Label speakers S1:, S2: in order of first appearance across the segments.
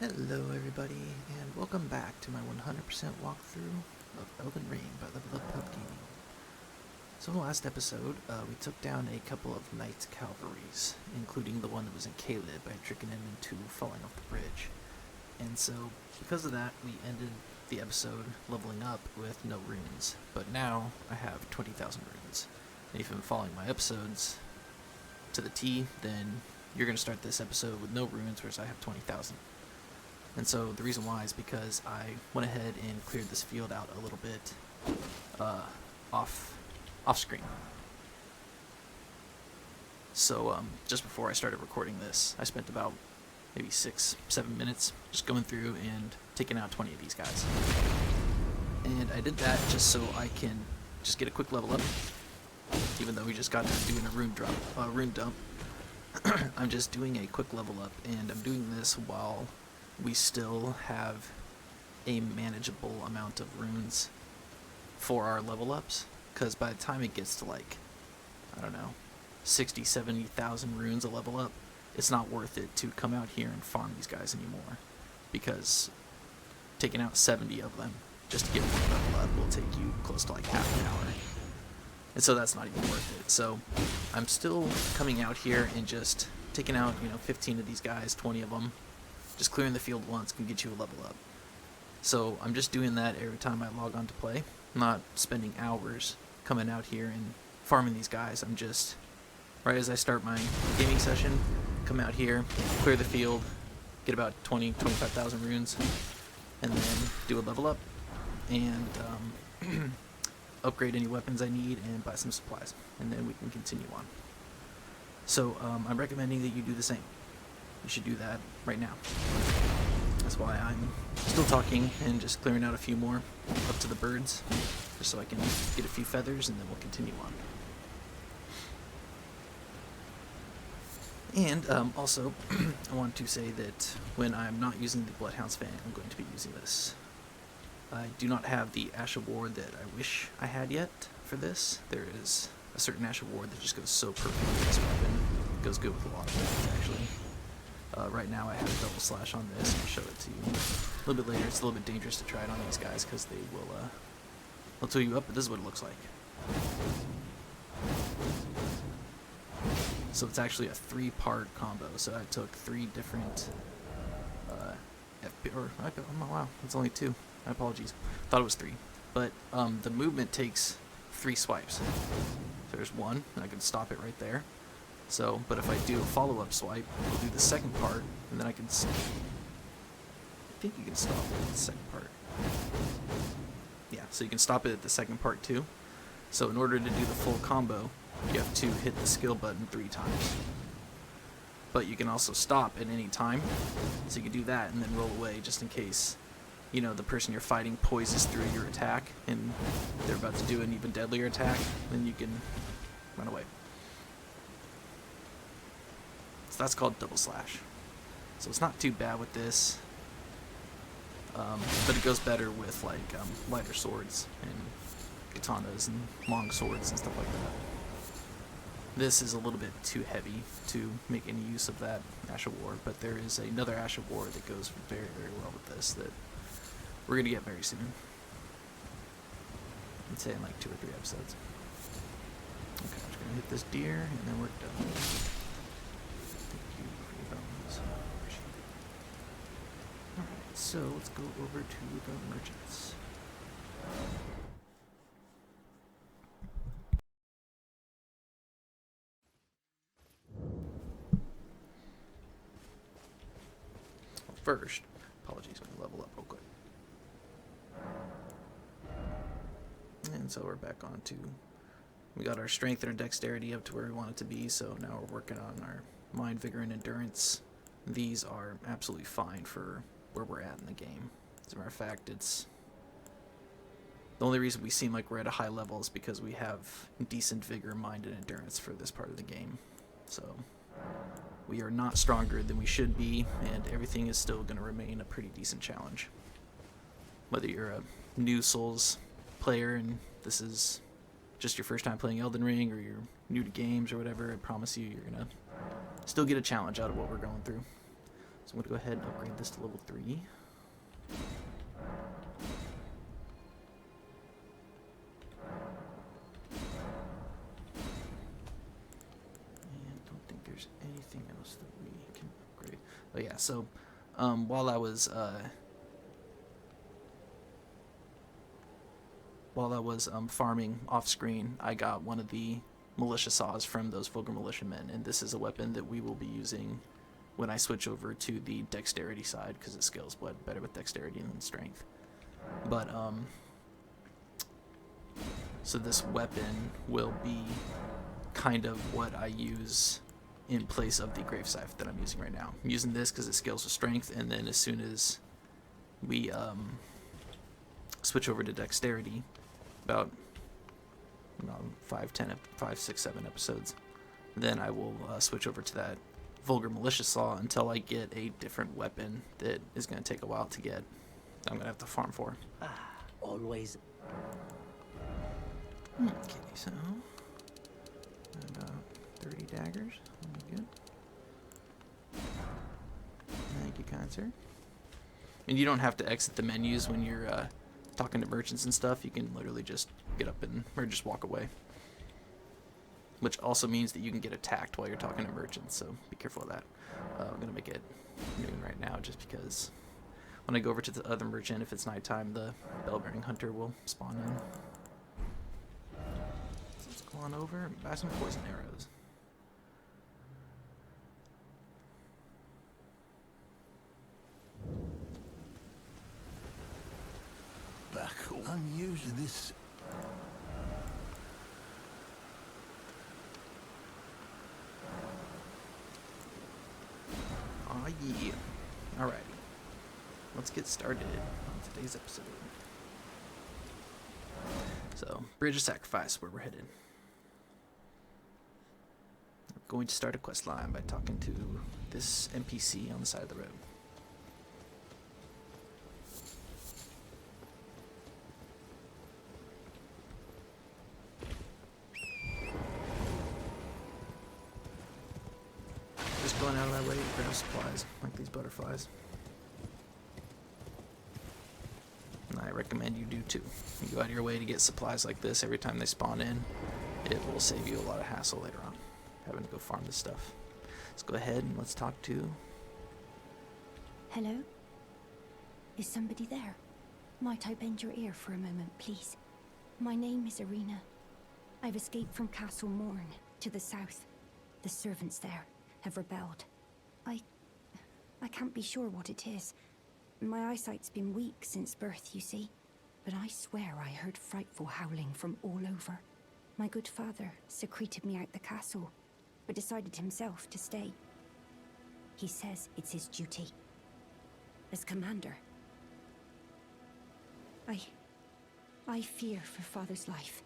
S1: Hello everybody, and welcome back to my 100% walkthrough of Elden Ring by Level Up Pub Gaming. So in the last episode, we took down a couple of Knights Cavalries, including the one that was in Callu by tricking him into falling off the bridge. And so, because of that, we ended the episode leveling up with no runes. But now, I have 20,000 runes. And if you've been following my episodes to the T, then you're going to start this episode with no runes, whereas I have 20,000. And so the reason why is because I went ahead and cleared this field out a little bit off screen. So just before I started recording this, I spent about maybe 6-7 minutes just going through and taking out 20 of these guys. And I did that just so I can just get a quick level up, even though we just got done doing a rune dump. I'm just doing a quick level up, and I'm doing this while we still have a manageable amount of runes for our level ups, because by the time it gets to like, I don't know, 60,000-70,000 runes a level up, it's not worth it to come out here and farm these guys anymore, because taking out 70 of them just to get one level up will take you close to like half an hour, and so that's not even worth it. So I'm still coming out here and just taking out 15 of these guys, 20 of them. Just clearing the field once can get you a level up. So I'm just doing that every time I log on to play. I'm not spending hours coming out here and farming these guys. I'm just, right as I start my gaming session, come out here, clear the field, get about 20-25,000 runes, and then do a level up, and upgrade any weapons I need, and buy some supplies. And then we can continue on. So I'm recommending that you do the same. You should do that right now. That's why I'm still talking and just clearing out a few more up to the birds, just so I can get a few feathers, and then we'll continue on. And also, I want to say that when I'm not using the Bloodhound's Fan, I'm going to be using this. I do not have the Ash of War that I wish I had yet for this. There is a certain Ash of War that just goes so perfect with this weapon. It goes good with a lot of weapons, actually. Right now I have a double slash on this, and I'll show it to you a little bit later. It's a little bit dangerous to try it on these guys because they will they'll tool you up, but this is what it looks like. So it's actually a 3-part combo, so I took 3 different wow, that's only 2. My apologies. Thought it was 3. But the movement takes 3 swipes. So there's 1, and I can stop it right there. So, but if I do a follow-up swipe, we'll do the second part, and then I can I think you can stop it at the second part. Yeah, so you can stop it at the second part too. So in order to do the full combo, you have to hit the skill button 3 times. But you can also stop at any time, so you can do that and then roll away just in case, the person you're fighting poises through your attack, and they're about to do an even deadlier attack, then you can run away. So that's called double slash. So it's not too bad with this, but it goes better with like lighter swords and katanas and long swords and stuff like that. This is a little bit too heavy to make any use of that Ash of War, but there is another Ash of War that goes very, very well with this that we're going to get very soon. I'd say in like 2 or 3 episodes. Okay, I'm just going to hit this deer, and then we're done. So let's go over to the merchants. Well, first, apologies, I'm gonna level up real quick. And so we're back on to, we got our strength and our dexterity up to where we want it to be, so now we're working on our mind, vigor, and endurance. These are absolutely fine for where we're at in the game. As a matter of fact, it's the only reason we seem like we're at a high level is because we have decent vigor, mind, and endurance for this part of the game. So we are not stronger than we should be, and everything is still going to remain a pretty decent challenge. Whether you're a new Souls player and this is just your first time playing Elden Ring, or you're new to games or whatever, I promise you, you're going to still get a challenge out of what we're going through. So I'm going to go ahead and upgrade this to level 3. And I don't think there's anything else that we can upgrade. Oh yeah, so while I was farming off screen, I got one of the militia saws from those vulgar militiamen, and this is a weapon that we will be using when I switch over to the dexterity side, because it scales better with dexterity than strength. But so this weapon will be kind of what I use in place of the grave scythe that I'm using right now. I'm using this because it scales with strength, and then as soon as we switch over to dexterity, about 5, 6, 7 episodes, then I will switch over to that vulgar militia saw until I get a different weapon that is going to take a while to get. I'm going to have to farm for.
S2: Always.
S1: Okay, so about 30 daggers. Good. Thank you, kind sir. And you don't have to exit the menus when you're talking to merchants and stuff. You can literally just get up or just walk away. Which also means that you can get attacked while you're talking to merchants, so be careful of that. I'm going to make it noon right now just because when I go over to the other merchant, if it's nighttime, the bell-bearing hunter will spawn in. So let's go on over and buy some poison arrows.
S2: Back unused this.
S1: Aw, yeah. Alrighty. Let's get started on today's episode. So, Bridge of Sacrifice, where we're headed. We're going to start a quest line by talking to this NPC on the side of the road. Just going out of my way to grab supplies, like these butterflies. And I recommend you do too. You go out of your way to get supplies like this every time they spawn in. It will save you a lot of hassle later on, having to go farm this stuff. Let's go ahead and let's talk to...
S3: Hello? Is somebody there? Might I bend your ear for a moment, please? My name is Irina. I've escaped from Castle Morne, to the south. The servants there have rebelled. I can't be sure what it is. My eyesight's been weak since birth, you see. But I swear I heard frightful howling from all over. My good father secreted me out the castle, but decided himself to stay. He says it's his duty. As commander. I fear for father's life.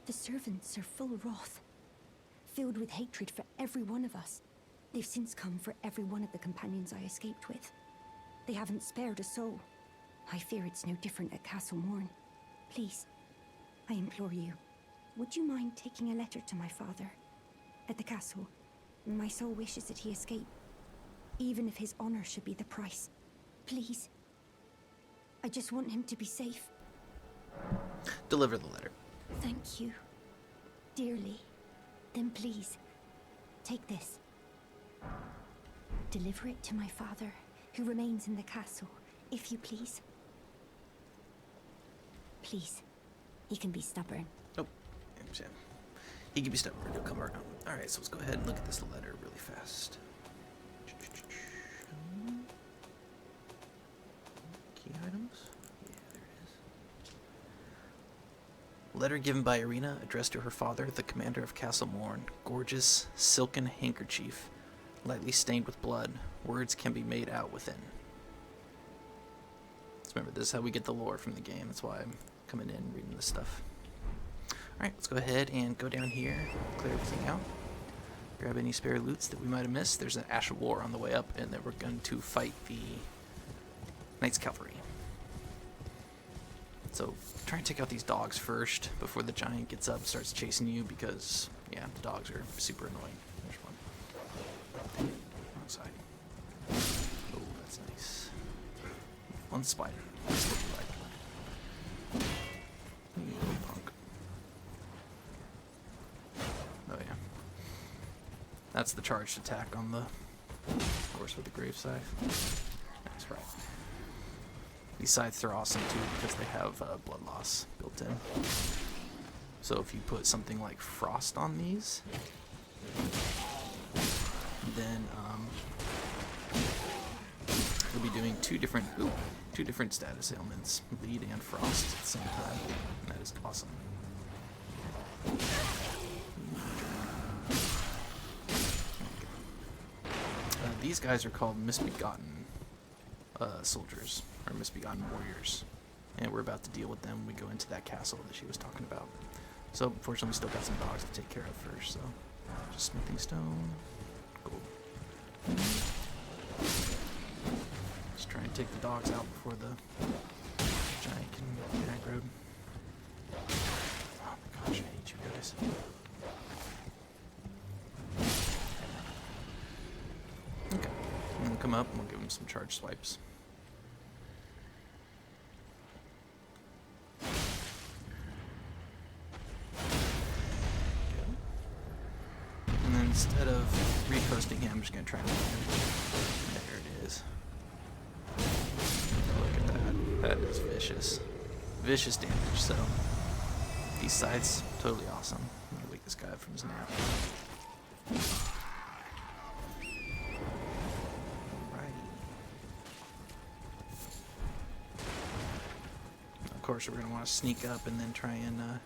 S3: The servants are full of wrath, filled with hatred for every one of us. They've since come for every one of the companions I escaped with. They haven't spared a soul. I fear it's no different at Castle Morne. Please, I implore you, would you mind taking a letter to my father? At the castle, my soul wishes that he escape, even if his honor should be the price. Please. I just want him to be safe.
S1: Deliver the letter.
S3: Thank you. Dearly. Then please, take this. Deliver it to my father, who remains in the castle, if you please. Please. He can be stubborn.
S1: Oh, yeah. He can be stubborn. He'll come around. Alright, so let's go ahead and look at this letter really fast. Key items? Yeah, there it is. Letter given by Irina, addressed to her father, the commander of Castle Morne. Gorgeous, silken handkerchief, lightly stained with blood. Words can be made out within. So remember, this is how we get the lore from the game. That's why I'm coming in and reading this stuff. Alright, let's go ahead and go down here, clear everything out. Grab any spare loots that we might have missed. There's an Ash of War on the way up, and then we're going to fight the Knights Cavalry. So try and take out these dogs first before the giant gets up and starts chasing you, because, yeah, the dogs are super annoying. There's one. Wrong side. Oh. one spider. That's what we like. You little punk. Oh yeah. That's the charged attack on the horse with the grave scythe. That's right. These scythes are awesome too because they have blood loss built in. So if you put something like frost on these, then you'll be doing two different status ailments, bleed and frost at the same time. And that is awesome. These guys are called Misbegotten soldiers, or Misbegotten warriors. And we're about to deal with them when we go into that castle that she was talking about. So, fortunately, we still got some dogs to take care of first, so just smithing stone, gold. Just try and take the dogs out before the giant can get aggroed. Oh my gosh, I hate you guys. Okay, and we'll come up and we'll give him some charge swipes. Instead of reposting him, I'm just going to try and land him. There it is. Look at that. That is vicious. Vicious damage, so these scythes, totally awesome. I'm going to wake this guy up from his nap. Alrighty. Of course, we're going to want to sneak up and then try and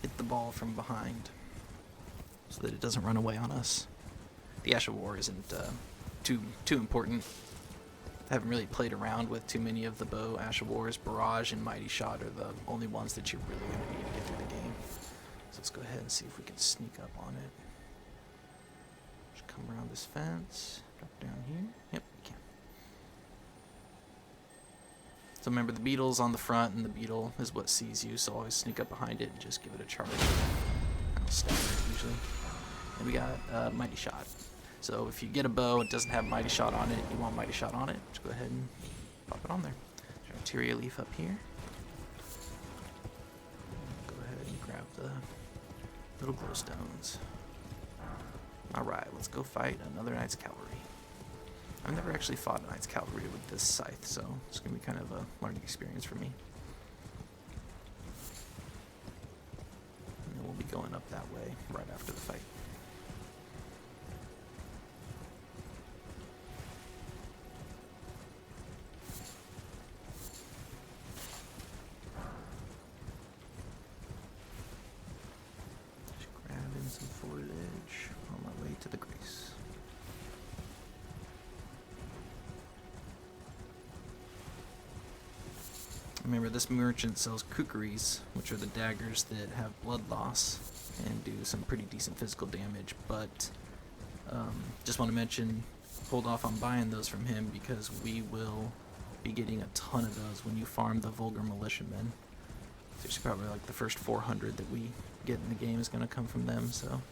S1: hit the ball from behind, so that it doesn't run away on us. The Ash of War isn't too important. I haven't really played around with too many of the bow Ash of Wars. Barrage and Mighty Shot are the only ones that you're really going to need to get through the game. So let's go ahead and see if we can sneak up on it. Just come around this fence, drop down here. Yep, we can. So remember, the beetle's on the front, and the beetle is what sees you, so always sneak up behind it and just give it a charge. That'll stagger it usually. And we got Mighty Shot. So if you get a bow, it doesn't have Mighty Shot on it, you want Mighty Shot on it, just go ahead and pop it on there. There's our Tyria leaf up here. Go ahead and grab the little glowstones. Alright, let's go fight another Knight's Cavalry. I've never actually fought a Knight's Cavalry with this scythe, so it's going to be kind of a learning experience for me. And then we'll be going up that way right after the fight. Just grabbing some foliage on my way to the Grace. Remember, this merchant sells kukris, which are the daggers that have blood loss and do some pretty decent physical damage, but just want to mention, hold off on buying those from him because we will be getting a ton of those when you farm the Vulgar Militiamen. There's probably like the first 400 that we get in the game is going to come from them, so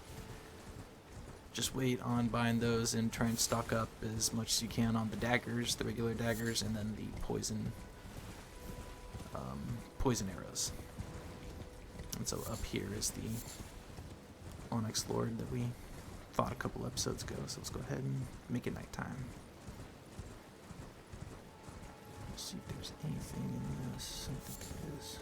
S1: just wait on buying those and try and stock up as much as you can on the daggers, the regular daggers, and then the poison arrows. And so up here is the Onyx Lord that we fought a couple episodes ago, so let's go ahead and make it nighttime. Let's see if there's anything in this. I think there is.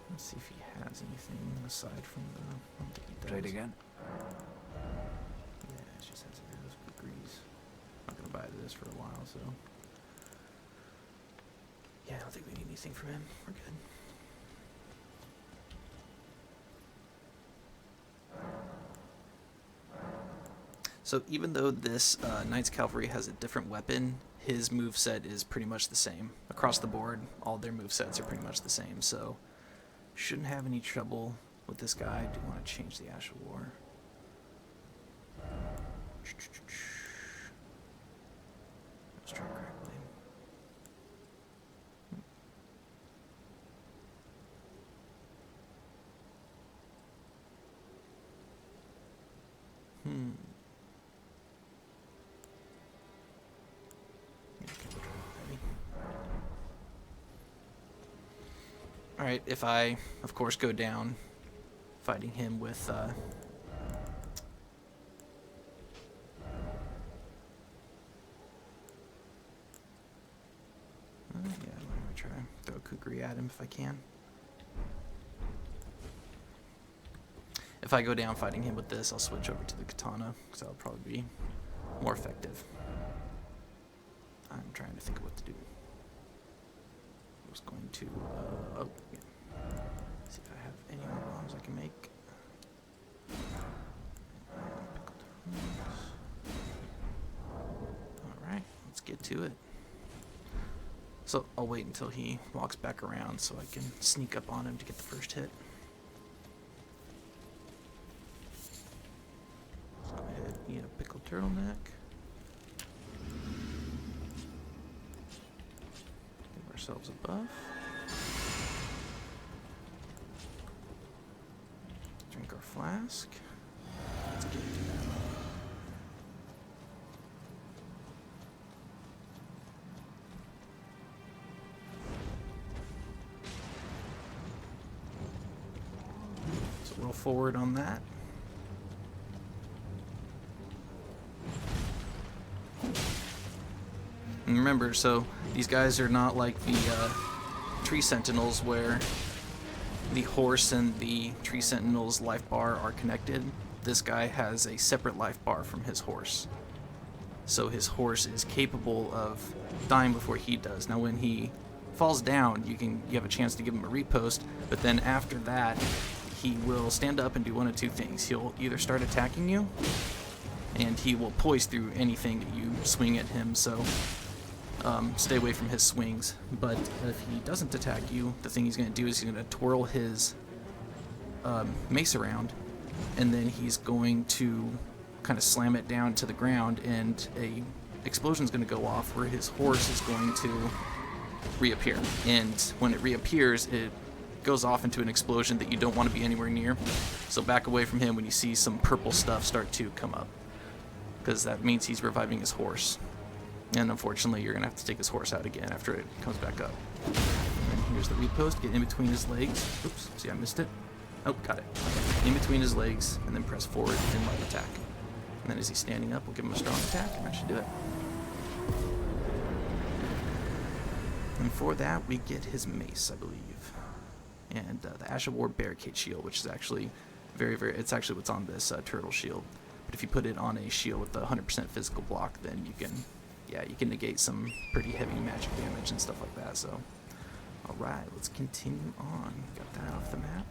S1: Let's see if he has anything aside from the... I don't think he does.
S4: Trade again?
S1: Yeah, it just has those kukris. I'm not going to buy this for a while, so... Yeah, I don't think we need anything from him. We're good. So even though this Knight's Cavalry has a different weapon, his moveset is pretty much the same. Across the board, all their movesets are pretty much the same, so shouldn't have any trouble with this guy. I do want to change the Ash of War. Let's try Crack Blade. Alright, if I, of course, go down fighting him with, yeah, I'm gonna try to throw a kukri at him if I can. If I go down fighting him with this, I'll switch over to the katana, because that'll probably be more effective. I'm trying to think of what to do. I was going to, oh, yeah. See if I have any more bombs I can make. Alright, let's get to it. So I'll wait until he walks back around so I can sneak up on him to get the first hit. Let's go ahead and eat a pickled turtleneck. Give ourselves a buff. Drink our flask. Let's get into that. So roll forward on that. And remember, so these guys are not like the tree sentinels where the horse and the tree sentinel's life bar are connected. This guy has a separate life bar from his horse. So his horse is capable of dying before he does. Now when he falls down, you have a chance to give him a repost, but then after that, he will stand up and do one of two things. He'll either start attacking you, and he will poise through anything that you swing at him, so stay away from his swings. But if he doesn't attack you, the thing he's going to do is he's going to twirl his mace around, and then he's going to kind of slam it down to the ground, and a explosion's going to go off where his horse is going to reappear. And when it reappears, it goes off into an explosion that you don't want to be anywhere near. So back away from him when you see some purple stuff start to come up, because that means he's reviving his horse. And unfortunately, you're going to have to take his horse out again after it comes back up. And here's the repost. Get in between his legs. Oops, see, I missed it. Oh, got it. In between his legs, and then press forward and light attack. And then as he's standing up, we'll give him a strong attack, and that should do it. And for that, we get his mace, I believe. And the Ash of War Barricade Shield, which is actually it's actually what's on this turtle shield. But if you put it on a shield with a 100% physical block, then you can negate some pretty heavy magic damage and stuff like that. So, alright, let's continue on. Got that off the map.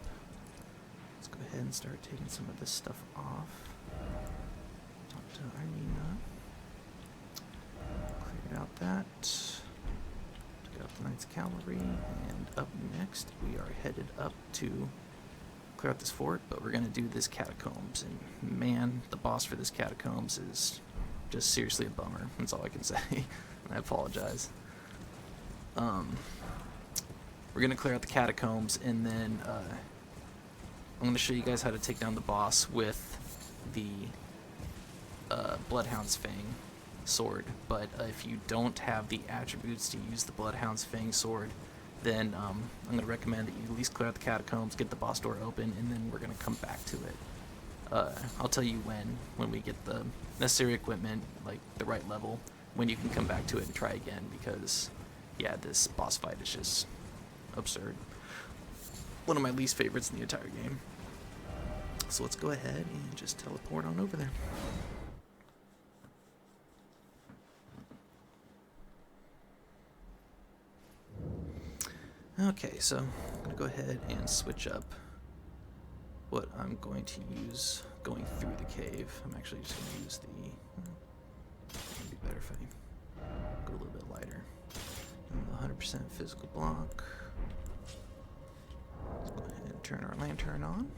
S1: Let's go ahead and start taking some of this stuff off. Talk to Irina. Cleared out that. Took out the Knight's Cavalry. And up next, we are headed up to clear out this fort, but we're going to do this Catacombs. And man, the boss for this Catacombs is just seriously a bummer. That's all I can say. I apologize. We're going to clear out the Catacombs, and then I'm going to show you guys how to take down the boss with the Bloodhound's Fang sword. But if you don't have the attributes to use the Bloodhound's Fang sword, then I'm going to recommend that you at least clear out the Catacombs, get the boss door open, and then we're going to come back to it. I'll tell you when we get the necessary equipment, like the right level, when you can come back to it and try again, because yeah, this boss fight is just absurd. One of my least favorites in the entire game. So let's go ahead and just teleport on over there. Okay, so I'm going to go ahead and switch up what I'm going to use going through the cave. I'm actually just going to use it'd be better if I go a little bit lighter. And the 100% physical block. Let's go ahead and turn our lantern on.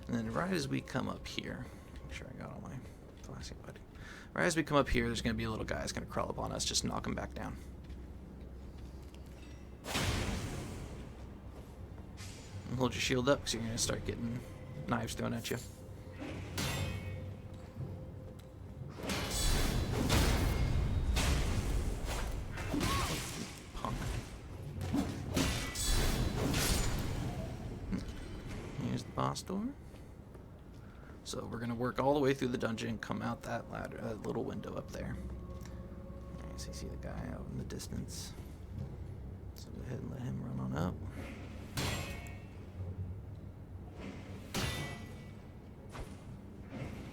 S1: And then right as we come up here, make sure I got all my flashing buddy. Right as we come up here, there's going to be a little guy that's going to crawl up on us. Just knock him back down. And hold your shield up because you're going to start getting knives thrown at you. Here's the boss door. So we're gonna work all the way through the dungeon, come out that ladder, that little window up there. Alright, so you see the guy out in the distance. So go ahead and let him run on up.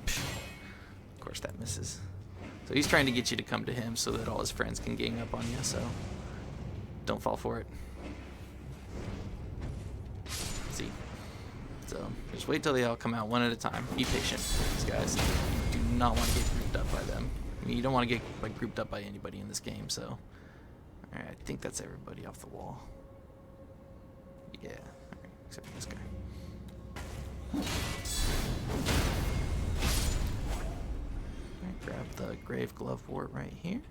S1: Of course that misses. So he's trying to get you to come to him so that all his friends can gang up on you, so don't fall for it. See? So just wait till they all come out one at a time. Be patient, these guys. You do not want to get grouped up by them. I mean, you don't want to get like grouped up by anybody in this game, so. Alright, I think that's everybody off the wall. Yeah, right, except for this guy. Alright, grab the grave glovewort right here.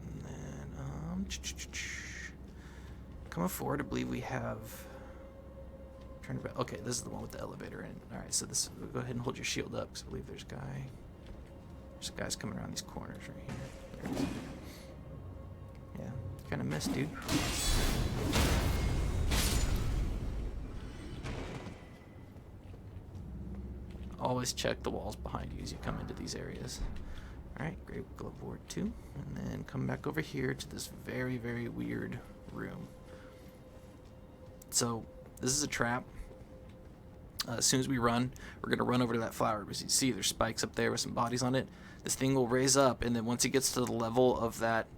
S1: And then, coming forward, I believe we have. Okay, this is the one with the elevator in. All right, so this. Go ahead and hold your shield up, because I believe there's a guy. There's guys coming around these corners right here. There it is. Yeah, kind of missed, dude. Always check the walls behind you as you come into these areas. All right, grave glovewort 2, and then come back over here to this very, very weird room. So this is a trap. As soon as we run, we're going to run over to that flower. As you see, there's spikes up there with some bodies on it. This thing will raise up, and then once it gets to the level of that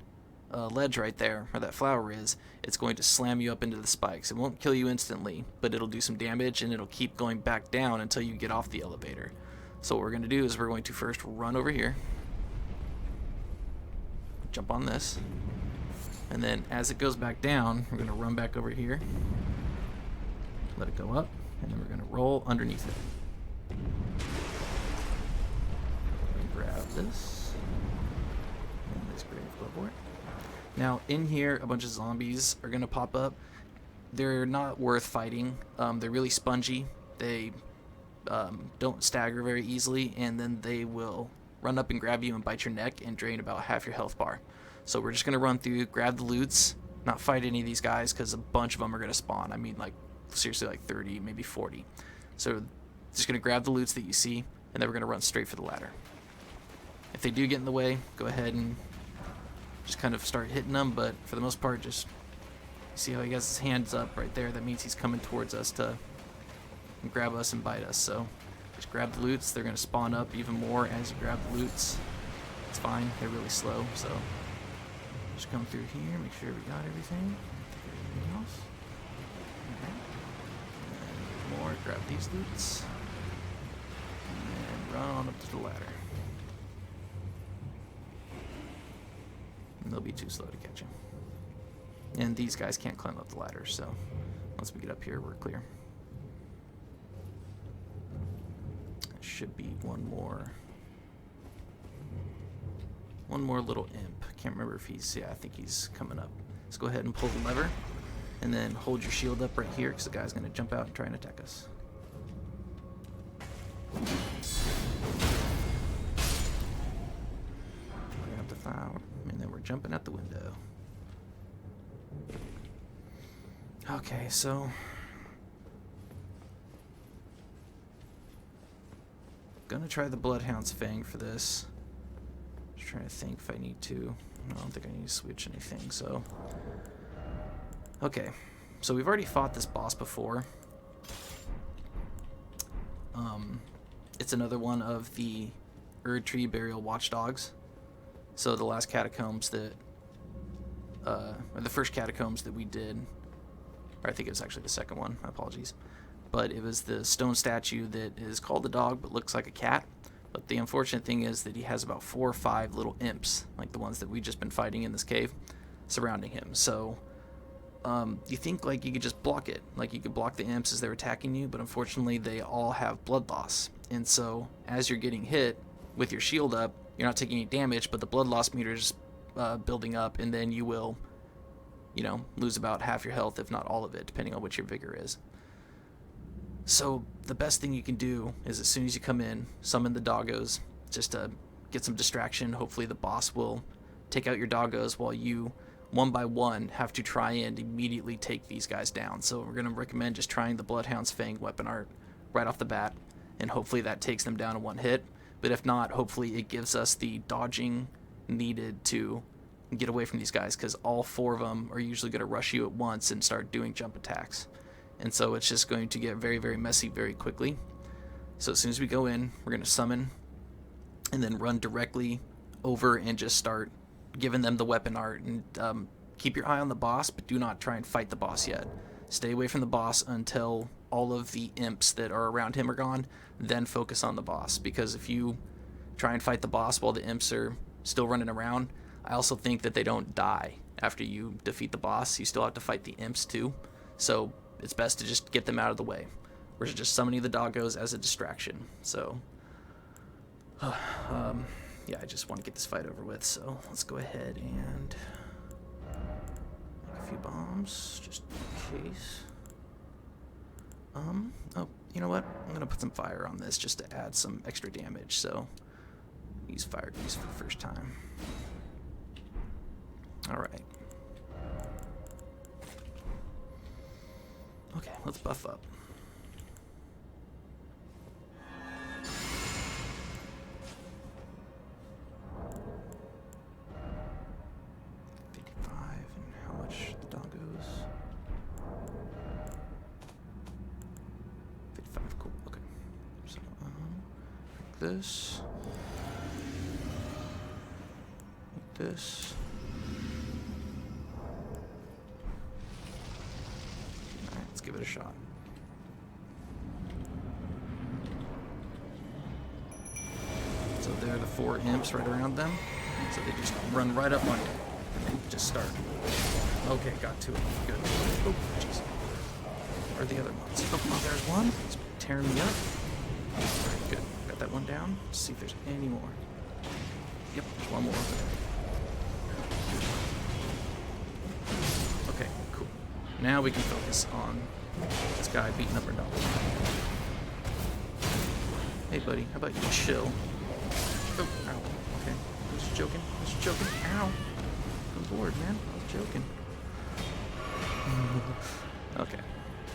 S1: ledge right there, where that flower is, it's going to slam you up into the spikes. It won't kill you instantly, but it'll do some damage, and it'll keep going back down until you get off the elevator. So what we're going to do is we're going to first run over here, jump on this, and then as it goes back down, we're going to run back over here, let it go up, and then we're going to roll underneath it. Grab this. And this grave glovewort. Now, in here, a bunch of zombies are going to pop up. They're not worth fighting. They're really spongy. They don't stagger very easily, and then they will run up and grab you and bite your neck and drain about half your health bar. So we're just going to run through, grab the loots, not fight any of these guys, because a bunch of them are going to spawn. I mean, like, seriously, like 30, maybe 40. So just going to grab the loots that you see, and then we're going to run straight for the ladder. If they do get in the way, go ahead and just kind of start hitting them, but for the most part, just see how he has his hands up right there. That means he's coming towards us to grab us and bite us. So just grab the loots. They're going to spawn up even more as you grab the loots. It's fine. They're really slow, so just come through here, make sure we got everything. Anything else? And more. Grab these loots and run on up to the ladder. And they'll be too slow to catch him. And these guys can't climb up the ladder, so once we get up here, we're clear. There should be one more little imp. Can't remember if he's, yeah, I think he's coming up. Let's go ahead and pull the lever, and then hold your shield up right here, because the guy's going to jump out and try and attack us. Grab the flower, and then we're jumping out the window. Okay, so gonna try the Bloodhound's Fang for this. Just trying to think if I need to. I don't think I need to switch anything, so. Okay, so we've already fought this boss before. It's another one of the Erdtree burial watchdogs. So the last catacombs that, or the first catacombs that we did, or I think it was actually the second one, my apologies. But it was the stone statue that is called the dog but looks like a cat. But the unfortunate thing is that he has about 4 or 5 little imps, like the ones that we've just been fighting in this cave, surrounding him. So you think like you could just block it, like you could block the imps as they're attacking you, but unfortunately they all have blood loss. And so as you're getting hit with your shield up, you're not taking any damage, but the blood loss meter is building up, and then you will, you know, lose about half your health, if not all of it, depending on what your vigor is. So the best thing you can do is as soon as you come in, summon the doggos, just to get some distraction. Hopefully the boss will take out your doggos while you one by one, have to try and immediately take these guys down. So we're going to recommend just trying the Bloodhound's Fang weapon art right off the bat, and hopefully that takes them down in one hit. But if not, hopefully it gives us the dodging needed to get away from these guys, because all 4 of them are usually going to rush you at once and start doing jump attacks. And so it's just going to get very, very messy very quickly. So as soon as we go in, we're going to summon and then run directly over and just start giving them the weapon art. And keep your eye on the boss, but do not try and fight the boss yet. Stay away from the boss until all of the imps that are around him are gone, then focus on the boss. Because if you try and fight the boss while the imps are still running around, I also think that they don't die after you defeat the boss. You still have to fight the imps too. So it's best to just get them out of the way. We're just summoning the doggos as a distraction. So, yeah, I just want to get this fight over with. So let's go ahead and make a few bombs, just in case. Oh, you know what? I'm going to put some fire on this just to add some extra damage. So use fire grease for the first time. Alright. Okay, let's buff up. This, like this. Alright, let's give it a shot. So there are the 4 imps right around them. So they just run right up on you and just start. Okay, got to it. Good. Oh, jeez. Where are the other ones? Oh, there's one. It's tearing me up. Alright, good. That one down. Let's see if there's any more. Yep, there's one more over there. Okay, cool. Now we can focus on this guy beating up our dog. Hey, buddy, how about you chill? Oh, ow. Okay, I was joking. I was joking. Ow. I'm bored, man. I was joking. Okay,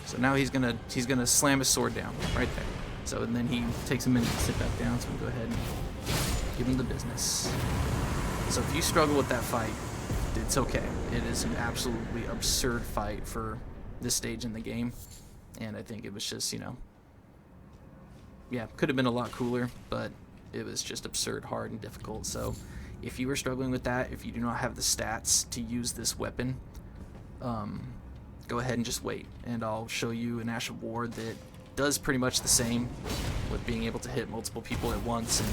S1: so now he's gonna slam his sword down right there. So, and then he takes a minute to sit back down, so we'll go ahead and give him the business. So if you struggle with that fight, it's okay. It is an absolutely absurd fight for this stage in the game. And I think it was just, you know, yeah, could have been a lot cooler, but it was just absurd hard and difficult. So if you were struggling with that, if you do not have the stats to use this weapon, go ahead and just wait. And I'll show you an Ash of War that does pretty much the same, with being able to hit multiple people at once, and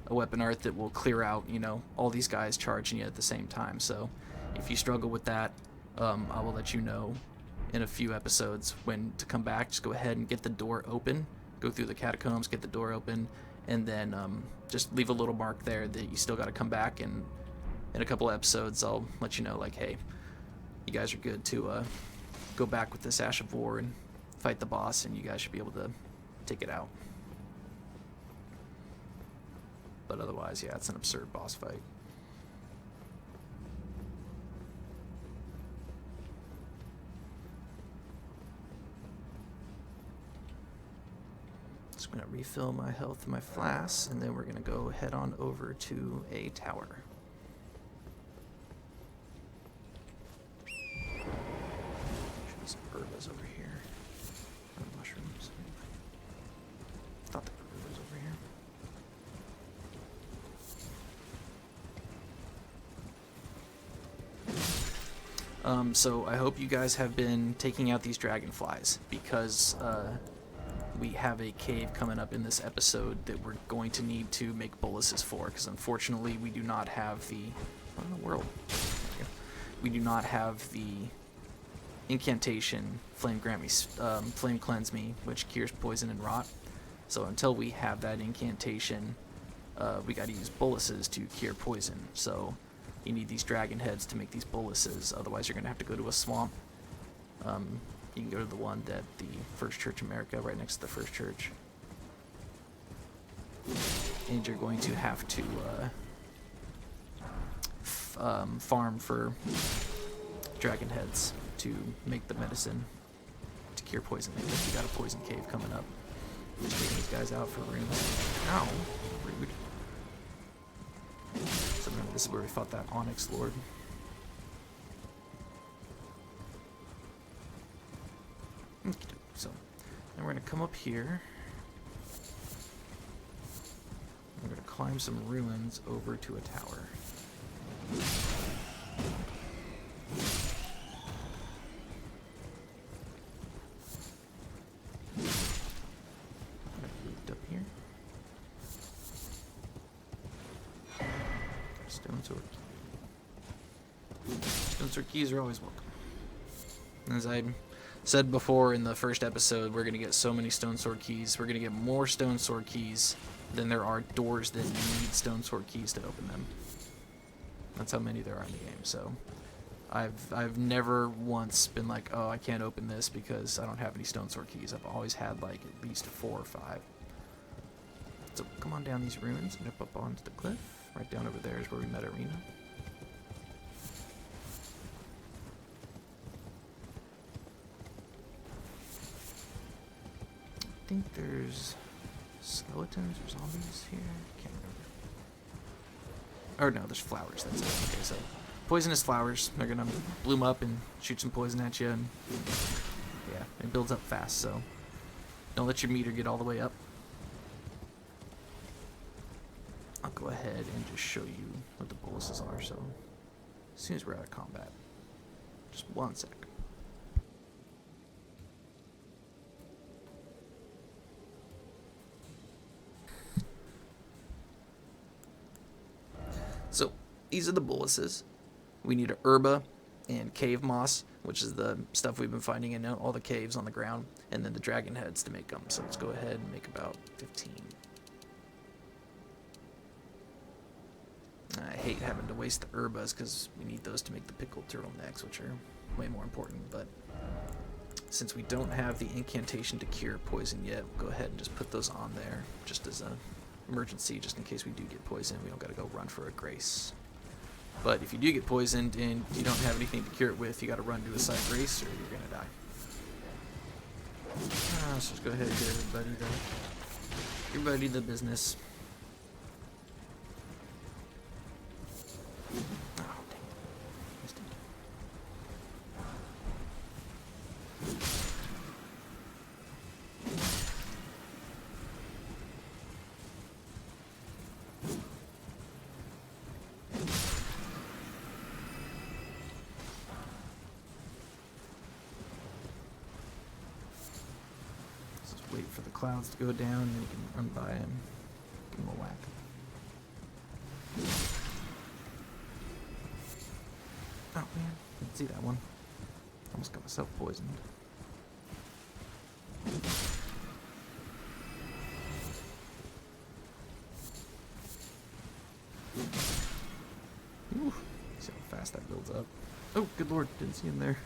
S1: a weapon art that will clear out, you know, all these guys charging you at the same time. So if you struggle with that, I will let you know in a few episodes when to come back. Just go ahead and get the door open, go through the catacombs, get the door open, and then just leave a little mark there that you still got to come back, and in a couple episodes I'll let you know, like, hey, you guys are good to go back with this Ash of War and fight the boss, and you guys should be able to take it out. But otherwise, yeah, it's an absurd boss fight. So I'm going to refill my health and my flasks, and then we're going to go head on over to a tower. Should be some herbas over here. Mushrooms. I thought there were herbas over here. So I hope you guys have been taking out these dragonflies, because we have a cave coming up in this episode that we're going to need to make boluses for, because unfortunately we do not have the... What in the world? We do not have the incantation, Flame Cleanse Me, which cures poison and rot. So until we have that incantation, we gotta use boluses to cure poison. So you need these dragon heads to make these boluses, otherwise you're gonna have to go to a swamp. You can go to the one at the First Church America, right next to the First Church. And you're going to have to farm for dragon heads to make the medicine to cure poison. Because we got a poison cave coming up. Just taking these guys out for Rune. Ow, rude. So remember, this is where we fought that Onyx Lord. So, and we're gonna come up here. We're gonna climb some ruins over to a tower. Up here. Stone sword. Stone sword keys are always welcome. As I said before in the first episode, we're gonna get so many stone sword keys. We're gonna get more stone sword keys than there are doors that need stone sword keys to open them. That's how many there are in the game. So I've never once been like, oh, I can't open this because I don't have any stone sword keys. I've always had like at least 4 or 5. So come on down these ruins and up onto the cliff. Right down over there is where we met Irina. I think there's skeletons or zombies here. Can't remember. Or no, there's flowers. That's it. Okay, so poisonous flowers. They're gonna bloom up and shoot some poison at you, and yeah, it builds up fast. So don't let your meter get all the way up. I'll go ahead and just show you what the boluses are. So as soon as we're out of combat, just 1 sec. So these are the boluses. We need a herba and cave moss, which is the stuff we've been finding in all the caves on the ground, and then the dragon heads to make them. So let's go ahead and make about 15. I hate having to waste the herbas because we need those to make the pickled turtlenecks, which are way more important. But since we don't have the incantation to cure poison yet, we'll go ahead and just put those on there just as a emergency, just in case we do get poisoned. We don't got to go run for a grace. But if you do get poisoned and you don't have anything to cure it with, you got to run to a side grace or you're gonna die. Let's just go ahead and give everybody the business. Oh, dang it. Missed it. Wait for the clouds to go down and you can run by and give him a whack. Oh man, didn't see that one. Almost got myself poisoned. Ooh, see how fast that builds up. Oh, good lord, didn't see him there.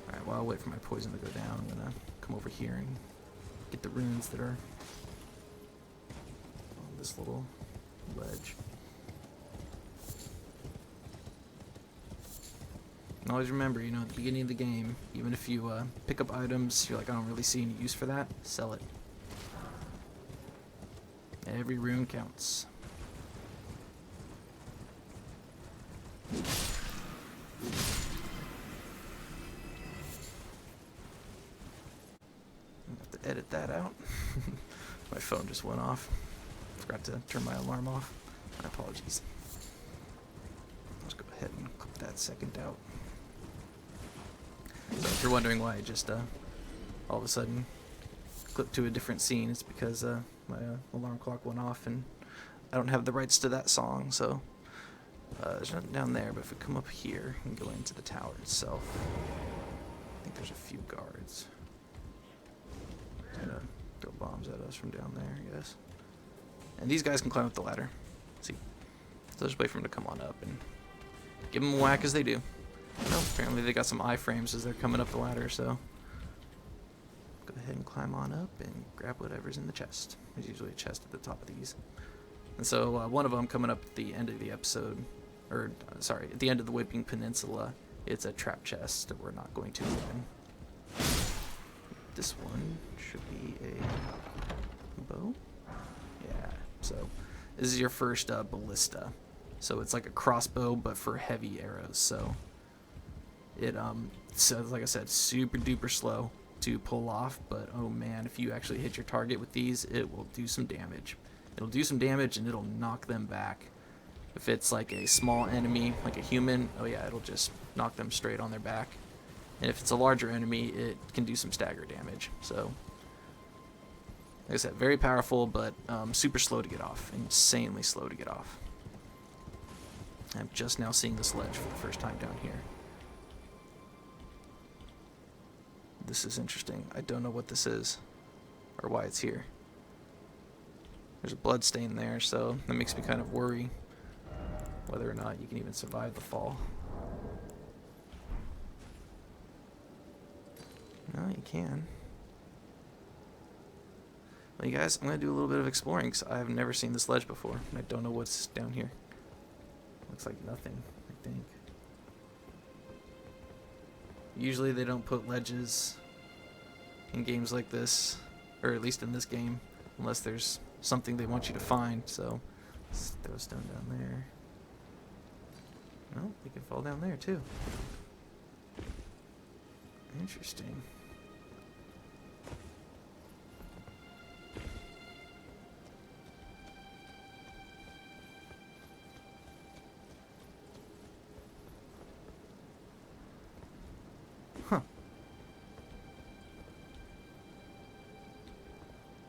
S1: Alright, well, I'll wait for my poison to go down. I'm gonna come over here and get the runes that are on this little ledge. And always remember, you know, at the beginning of the game, even if you pick up items, you're like, I don't really see any use for that, sell it. Every rune counts. Edit that out. My phone just went off. Forgot to turn my alarm off. My apologies. Let's go ahead and clip that second out. So if you're wondering why I just all of a sudden clipped to a different scene, it's because my alarm clock went off and I don't have the rights to that song, so there's nothing down there. But if we come up here and go into the tower itself, I think there's a few guards. Gonna throw bombs at us from down there, I guess. And these guys can climb up the ladder. See? So just wait for them to come on up and give them a whack as they do. Oh, apparently they got some iframes as they're coming up the ladder, so go ahead and climb on up and grab whatever's in the chest. There's usually a chest at the top of these. And so one of them coming up at the end of the episode, or sorry, at the end of the Whipping Peninsula, it's a trap chest that we're not going to open. This one should be a bow. Yeah, so this is your first ballista. So it's like a crossbow, but for heavy arrows. So it so like I said, super duper slow to pull off, but oh man, if you actually hit your target with these, it will do some damage. It'll do some damage and it'll knock them back. If it's like a small enemy, like a human, oh yeah, it'll just knock them straight on their back. And if it's a larger enemy, it can do some stagger damage. So, like I said, very powerful, but super slow to get off. Insanely slow to get off. I'm just now seeing this ledge for the first time down here. This is interesting. I don't know what this is or why it's here. There's a blood stain there, so that makes me kind of worry whether or not you can even survive the fall. No, you can. Well, you guys, I'm going to do a little bit of exploring because I've never seen this ledge before, and I don't know what's down here. Looks like nothing, I think. Usually they don't put ledges in games like this, or at least in this game, unless there's something they want you to find. So let's throw a stone down there. No, we can fall down there too. Interesting. Huh.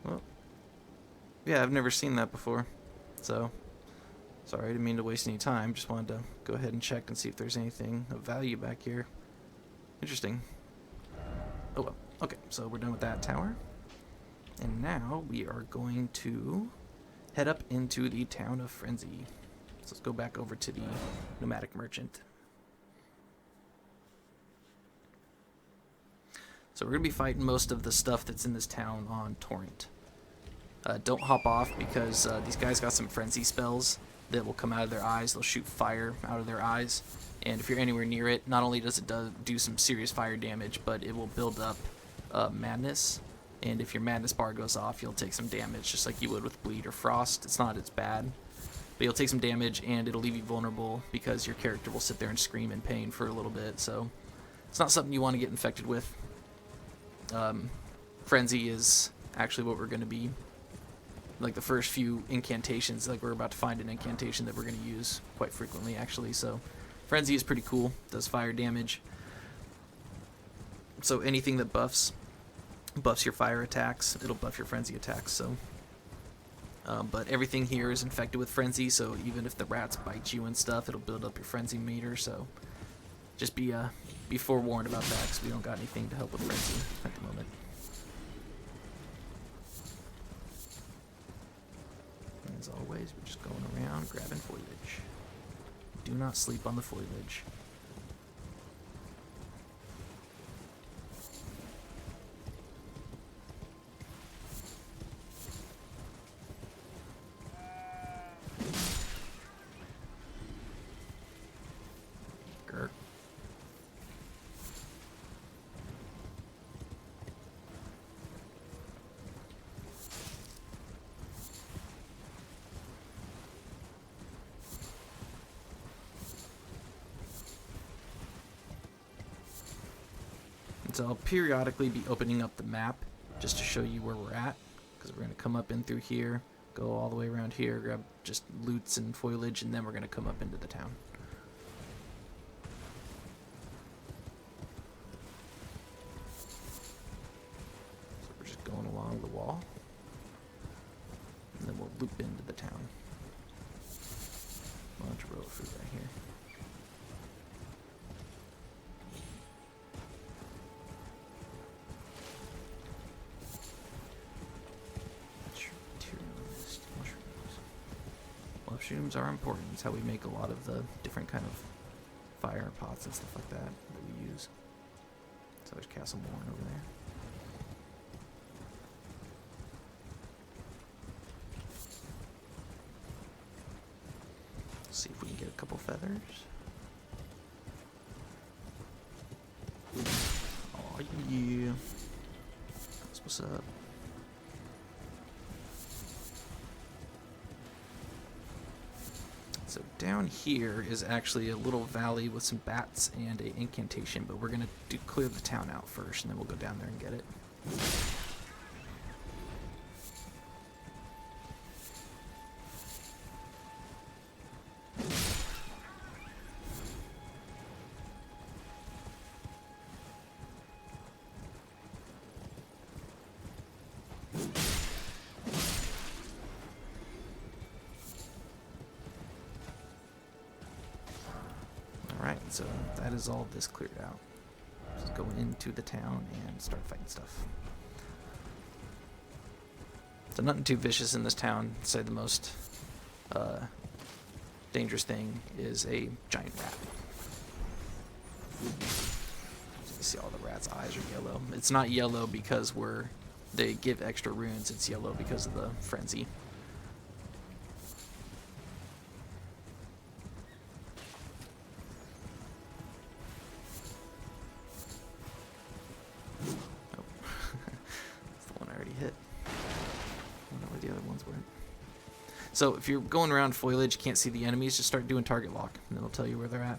S1: Well, yeah, I've never seen that before, so sorry, I didn't mean to waste any time. Just wanted to go ahead and check and see if there's anything of value back here. Interesting. Oh well. Okay, so we're done with that tower. And now we are going to head up into the town of Frenzy. So let's go back over to the nomadic merchant. So we're going to be fighting most of the stuff that's in this town on Torrent. Don't hop off because these guys got some frenzy spells that will come out of their eyes. They'll shoot fire out of their eyes. And if you're anywhere near it, not only does it do some serious fire damage, but it will build up madness. And if your madness bar goes off, you'll take some damage, just like you would with bleed or frost. It's not as bad, but you'll take some damage, and it'll leave you vulnerable because your character will sit there and scream in pain for a little bit. So it's not something you want to get infected with. Frenzy is actually what we're going to be, like the first few incantations. Like we're about to find an incantation that we're going to use quite frequently, actually. So Frenzy is pretty cool, does fire damage. So anything that buffs your fire attacks, it'll buff your frenzy attacks. So, but everything here is infected with frenzy, so even if the rats bite you and stuff, it'll build up your frenzy meter. So just be forewarned about that, because we don't got anything to help with frenzy at the moment. As always, we're just going around grabbing foliage. Do not sleep on the foliage. Grr. So I'll periodically be opening up the map just to show you where we're at, because we're going to come up in through here, go all the way around here, grab just loots and foliage, and then we're going to come up into the town. So we're just going along the wall, and then we'll loop into the town. Bunch of row of food right here. Mushrooms are important. It's how we make a lot of the different kind of fire pots and stuff like that we use. So there's Castle Morne over there. See if we can get a couple feathers. Oh yeah. That's what's up. So down here is actually a little valley with some bats and a incantation, but we're gonna clear the town out first, and then we'll go down there and get it. So that is all this cleared out. Just go into the town and start fighting stuff. So nothing too vicious in this town. I'd say the most dangerous thing is a giant rat. So you see all the rat's eyes are yellow. It's not yellow because they give extra runes. It's yellow because of the frenzy. So if you're going around foliage, you can't see the enemies, just start doing target lock, and it'll tell you where they're at.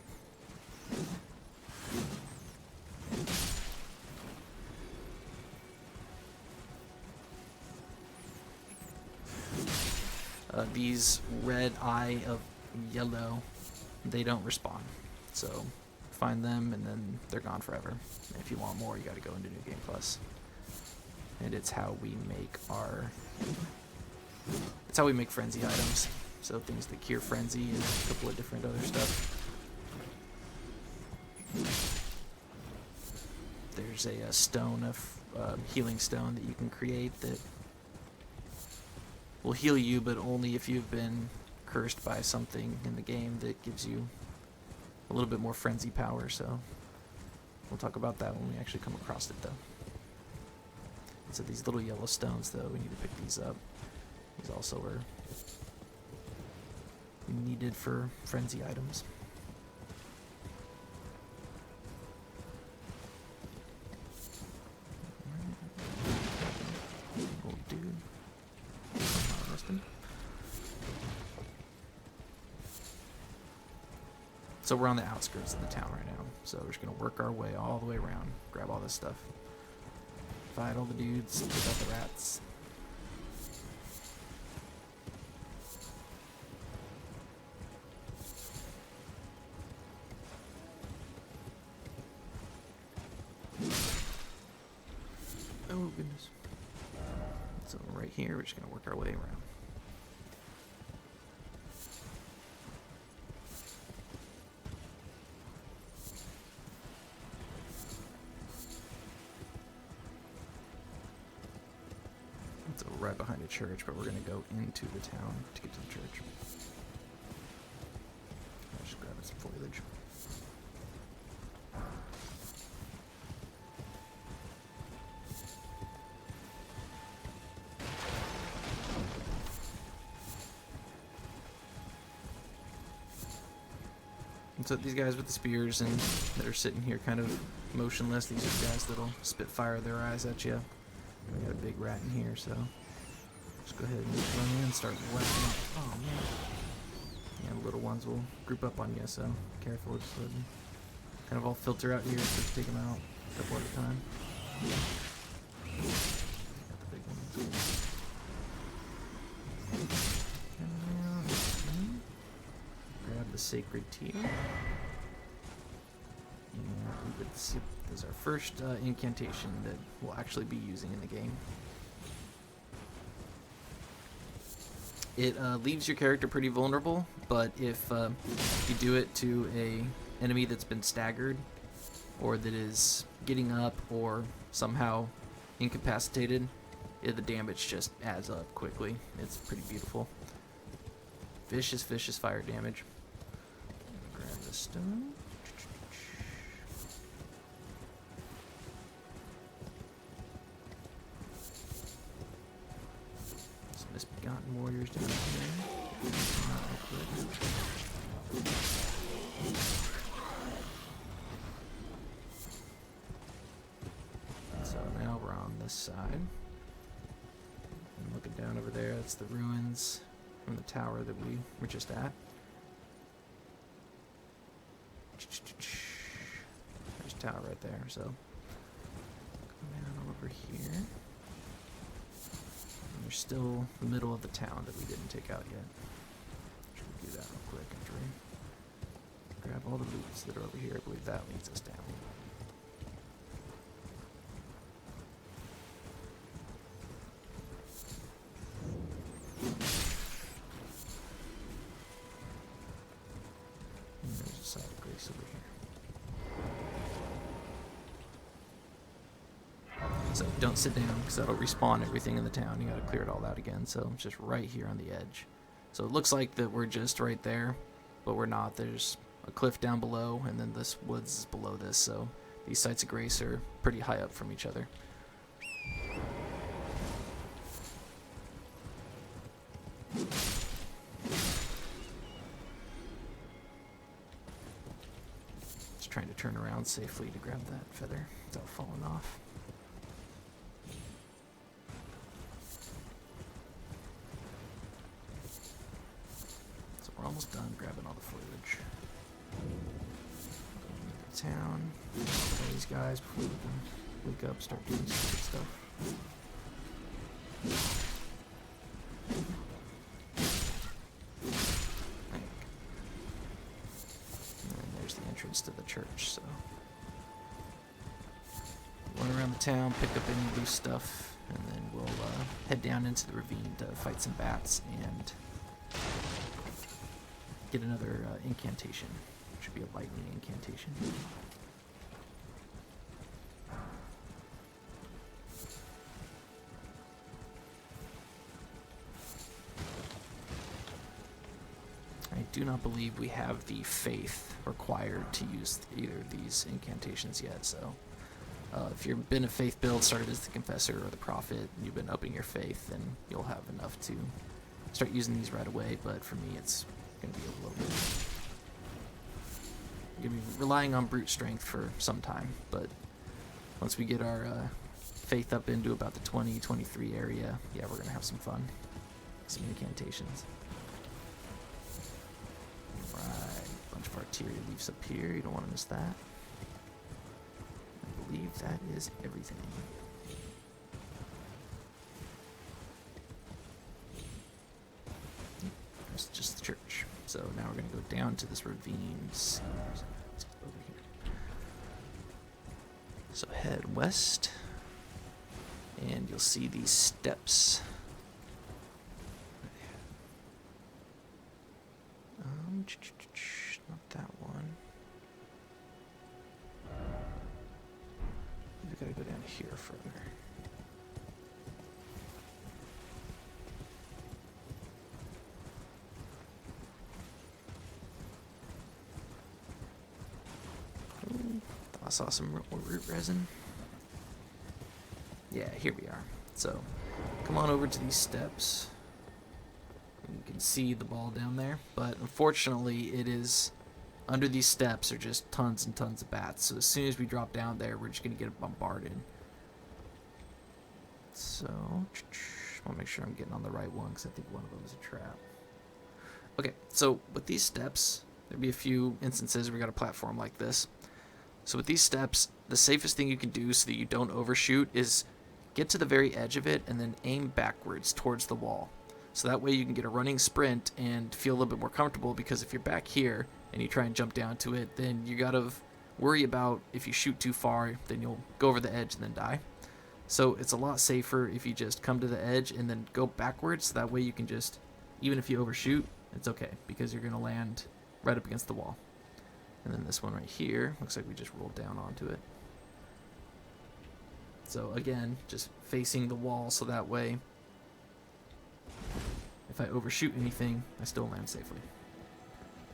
S1: These red eye of yellow, they don't respawn. So find them, and then they're gone forever. And if you want more, you got to go into New Game Plus. And it's how we make It's how we make frenzy items. So things that cure frenzy and a couple of different other stuff. There's a stone of healing stone that you can create that will heal you, but only if you've been cursed by something in the game that gives you a little bit more frenzy power. So we'll talk about that when we actually come across it, though. So these little yellow stones, though, we need to pick these up. These also are needed for frenzy items. Old dude. Arrest him. So we're on the outskirts of the town right now. So we're just going to work our way all the way around, grab all this stuff, fight all the dudes, take out the rats. Oh goodness. So right here, we're just going to work our way around. So right behind a church, but we're going to go into the town to get to the church. I'll just grab some foliage. And so these guys with the spears and that are sitting here kind of motionless, these are guys that'll spit fire their eyes at you. We got a big rat in here, so just go ahead and run in and start whacking up. Oh man. Yeah, the little ones will group up on you, so careful. Just let them kind of all filter out here, so take them out a couple at a time. Got the big ones. Grab the sacred tear. And we would see this is our first incantation that we'll actually be using in the game. It leaves your character pretty vulnerable, but if you do it to a enemy that's been staggered, or that is getting up, or somehow incapacitated, the damage just adds up quickly. It's pretty beautiful. Vicious, vicious fire damage. Grab the stone. Some misbegotten warriors down here. this side. And looking down over there, that's the ruins from the tower that we were just at. There's a tower right there, so come down over here. And there's still the middle of the town that we didn't take out yet. Should we do that real quick after we grab all the loots that are over here? I believe that leads us down. And there's a side of grace over here. So don't sit down, because that'll respawn everything in the town. You gotta clear it all out again. So it's just right here on the edge. So it looks like that we're just right there, but we're not. There's a cliff down below, and then this woods is below this. So these sites of grace are pretty high up from each other. Just trying to turn around safely to grab that feather without falling off. We're almost done grabbing all the foliage. Going into the town. Kill these guys before we can wake up, start doing some good stuff. And then there's the entrance to the church, so run around the town, pick up any loose stuff, and then we'll head down into the ravine to fight some bats and get another incantation. Should be a lightning incantation. I do not believe we have the faith required to use either of these incantations yet, so if you've been a faith build, started as the Confessor or the Prophet, and you've been upping your faith, then you'll have enough to start using these right away, but for me it's going to be a little bit. I'm going to be relying on brute strength for some time, but once we get our faith up into about the 20-23 area, yeah, we're going to have some fun. Some incantations. Right, bunch of arteria leaves up here. You don't want to miss that. I believe that is everything. It's just the church. So now we're going to go down to this ravine. See, there's over here. So head west, and you'll see these steps. Not that one. We gotta go down here further. I saw some more root resin. Yeah, here we are. So, come on over to these steps. You can see the ball down there, but unfortunately it is under these steps are just tons and tons of bats. So as soon as we drop down there, we're just going to get bombarded. So, I want to make sure I'm getting on the right one because I think one of them is a trap. Okay, so with these steps, there'll be a few instances where we got a platform like this. So with these steps, the safest thing you can do so that you don't overshoot is get to the very edge of it and then aim backwards towards the wall. So that way you can get a running sprint and feel a little bit more comfortable, because if you're back here and you try and jump down to it, then you gotta worry about if you shoot too far, then you'll go over the edge and then die. So it's a lot safer if you just come to the edge and then go backwards, so that way you can just, even if you overshoot, it's okay, because you're gonna land right up against the wall. And then this one right here, looks like we just rolled down onto it. So again, just facing the wall, so that way if I overshoot anything, I still land safely.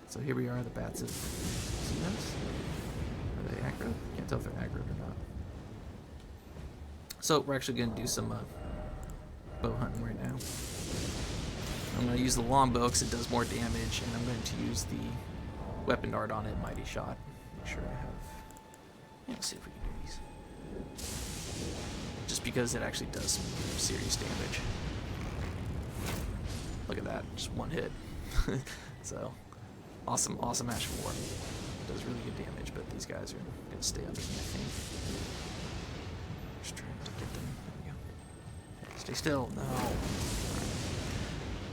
S1: So here we are, the bats have seen us. Are they aggro? Can't tell if they're aggroed or not. So we're actually going to do some bow hunting right now. I'm going to use the longbow because it does more damage, and I'm going to use the weapon dart on it, Mighty Shot. Make sure I have... Yeah, let's see if we can do these. Just because it actually does some serious damage. Look at that, just one hit. So, awesome Ash of War. Does really good damage, but these guys are gonna stay under me, I think. Just trying to get them. There we go. Stay still. No.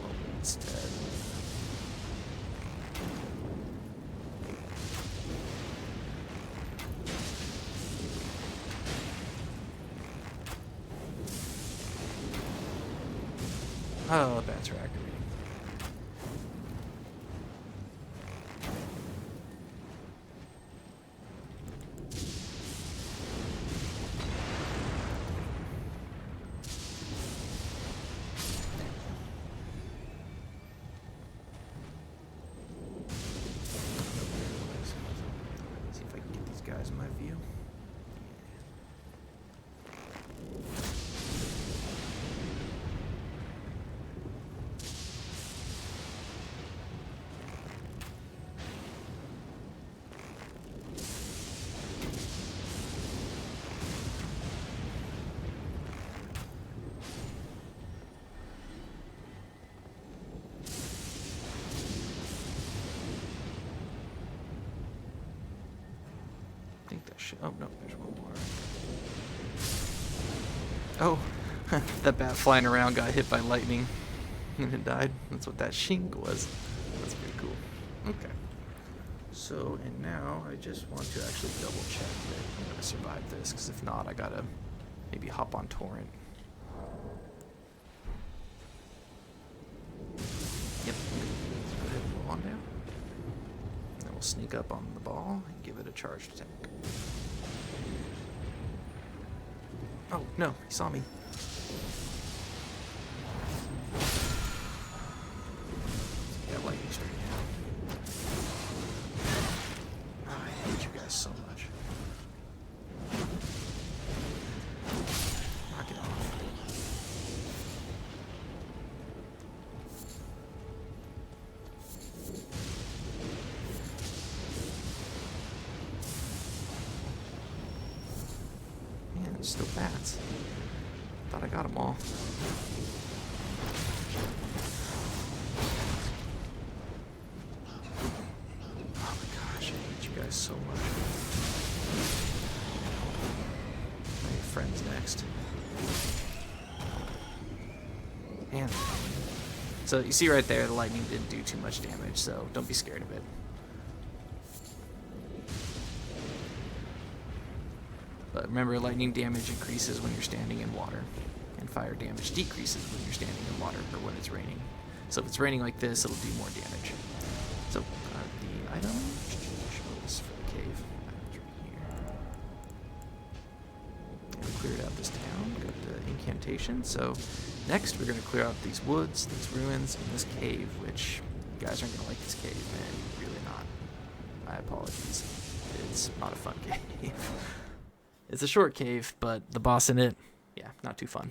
S1: Well, it's dead. Oh, bats are aggravating. See if I can get these guys in my view. I think that should. Oh no, there's one more. Oh, that bat flying around got hit by lightning and it died. That's what that shink was. That's pretty cool. Okay. So, and now I just want to actually double check that I'm gonna survive this, because if not, I gotta maybe hop on torrent. Yep. Let's go ahead and roll on down. And then we'll sneak up on the ball and give it a charged attack. Oh, no, he saw me. Got lightning strike now. Oh, I hate you guys so much. Knock it off. Man, there's still bats. Thought I got them all. Oh my gosh, I hate you guys so much. My friend's next. Man. So you see right there, the lightning didn't do too much damage, so don't be scared of it. But remember, lightning damage increases when you're standing in water, and fire damage decreases when you're standing in water or when it's raining. So if it's raining like this, it'll do more damage. So the item, show this for the cave. Item's right here. And we cleared out this town, got the incantation. So next we're going to clear out these woods, these ruins, and this cave, which you guys aren't going to like this cave, man. Really not. My apologies. It's not a fun cave. It's a short cave, but the boss in it, yeah, not too fun.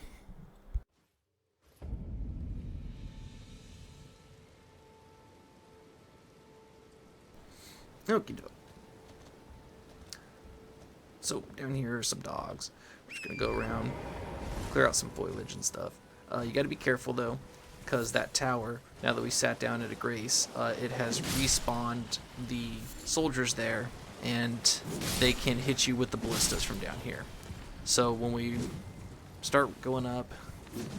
S1: Okie doke. So down here are some dogs. We're just gonna go around, clear out some foliage and stuff. You gotta be careful though, because that tower, now that we sat down at a grace, it has respawned the soldiers there, and they can hit you with the ballistas from down here. So when we start going up,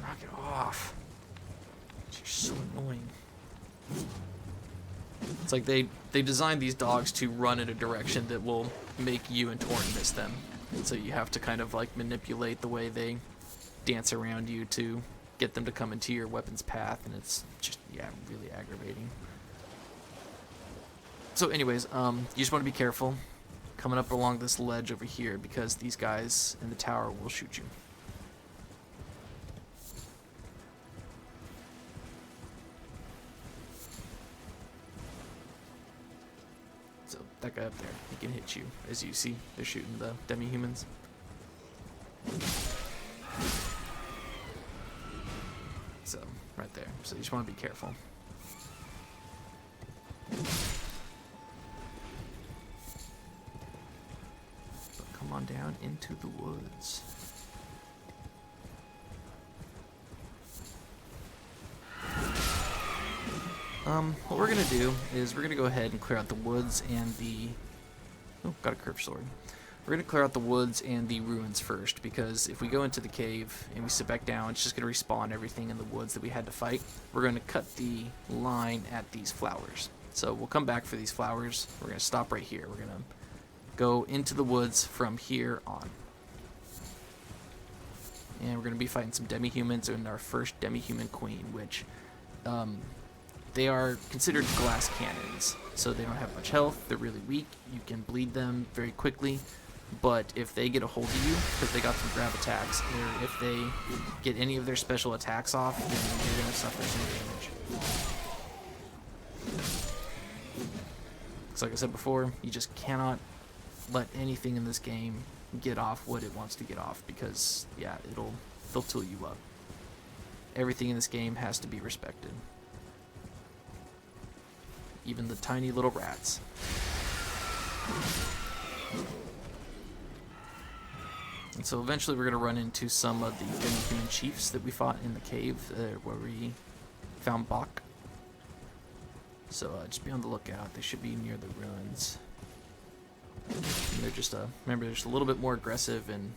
S1: knock it off. You're so annoying. It's like they designed these dogs to run in a direction that will make you and Torrent miss them. And so you have to kind of like manipulate the way they dance around you to get them to come into your weapon's path, and it's just, yeah, really aggravating. So anyways, you just want to be careful coming up along this ledge over here, because these guys in the tower will shoot you. So that guy up there, he can hit you. As you see, they're shooting the demi-humans. So, right there. So you just want to be careful. But come on down into the woods. What we're gonna do is we're gonna go ahead and clear out the woods and the... Oh, got a curved sword. We're gonna clear out the woods and the ruins first, because if we go into the cave and we sit back down, it's just gonna respawn everything in the woods that we had to fight. We're gonna cut the line at these flowers. So we'll come back for these flowers. We're gonna stop right here. We're gonna go into the woods from here on. And we're going to be fighting some demi-humans and our first demi-human queen, which they are considered glass cannons. So they don't have much health, they're really weak, you can bleed them very quickly, but if they get a hold of you, because they got some grab attacks, or if they get any of their special attacks off, then you're going to suffer some damage. So like I said before, you just cannot let anything in this game get off what it wants to get off, because yeah, they'll tool you up. Everything in this game has to be respected, even the tiny little rats. And so eventually we're going to run into some of the Demi-human chiefs that we fought in the cave where we found Bach. So just be on the lookout. They should be near the ruins. And they're just remember, they're just a little bit more aggressive and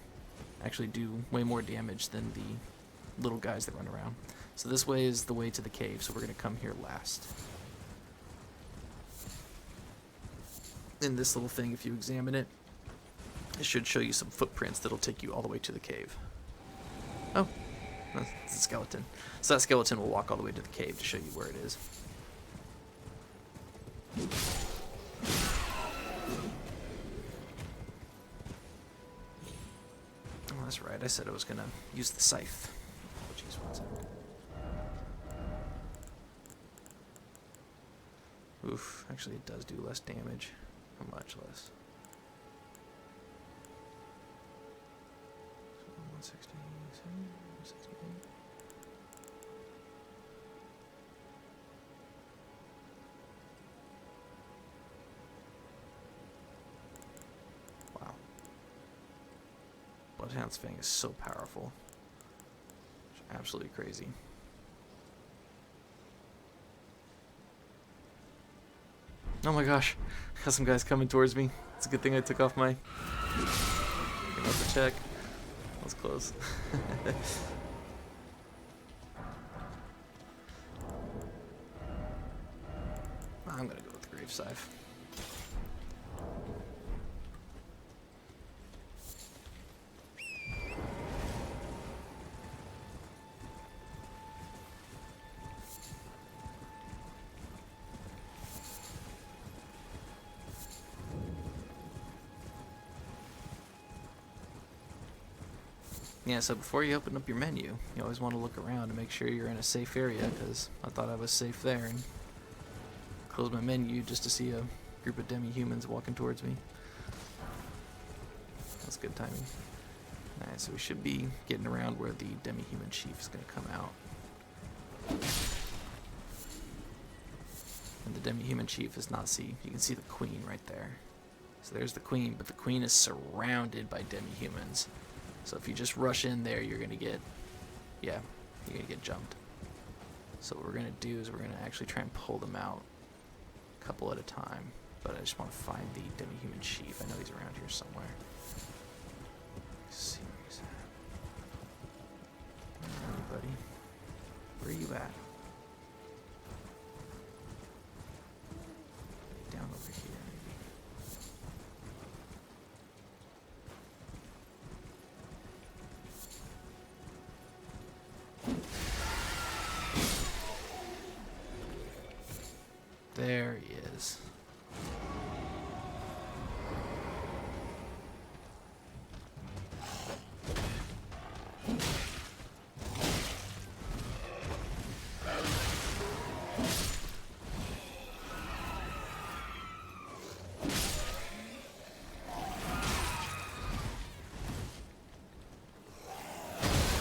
S1: actually do way more damage than the little guys that run around. So this way is the way to the cave, so we're going to come here last. In this little thing, if you examine it, it should show you some footprints that'll take you all the way to the cave. Oh, that's a skeleton. So that skeleton will walk all the way to the cave to show you where it is. Oh, that's right. I said I was going to use the scythe. Oh, jeez, 1 second. Oof, actually it does do less damage. How much less? 160, 168. Wow. Bloodhound's Fang is so powerful. It's absolutely crazy. Oh my gosh, got some guys coming towards me. It's a good thing I took off my check. That was close. I'm gonna go with the grave scythe. Yeah, so before you open up your menu, you always want to look around to make sure you're in a safe area, because I thought I was safe there and closed my menu just to see a group of demi-humans walking towards me. That's good timing. Alright, so we should be getting around where the demi-human chief is going to come out. And the demi-human chief is not see. You can see the queen right there. So there's the queen, but the queen is surrounded by demi-humans. So if you just rush in there, you're going to get, yeah, you're going to get jumped. So what we're going to do is we're going to actually try and pull them out a couple at a time. But I just want to find the demi-human chief. I know he's around here somewhere. Let's see where he's at. Anybody? Where are you at? Down over here, maybe. There he is.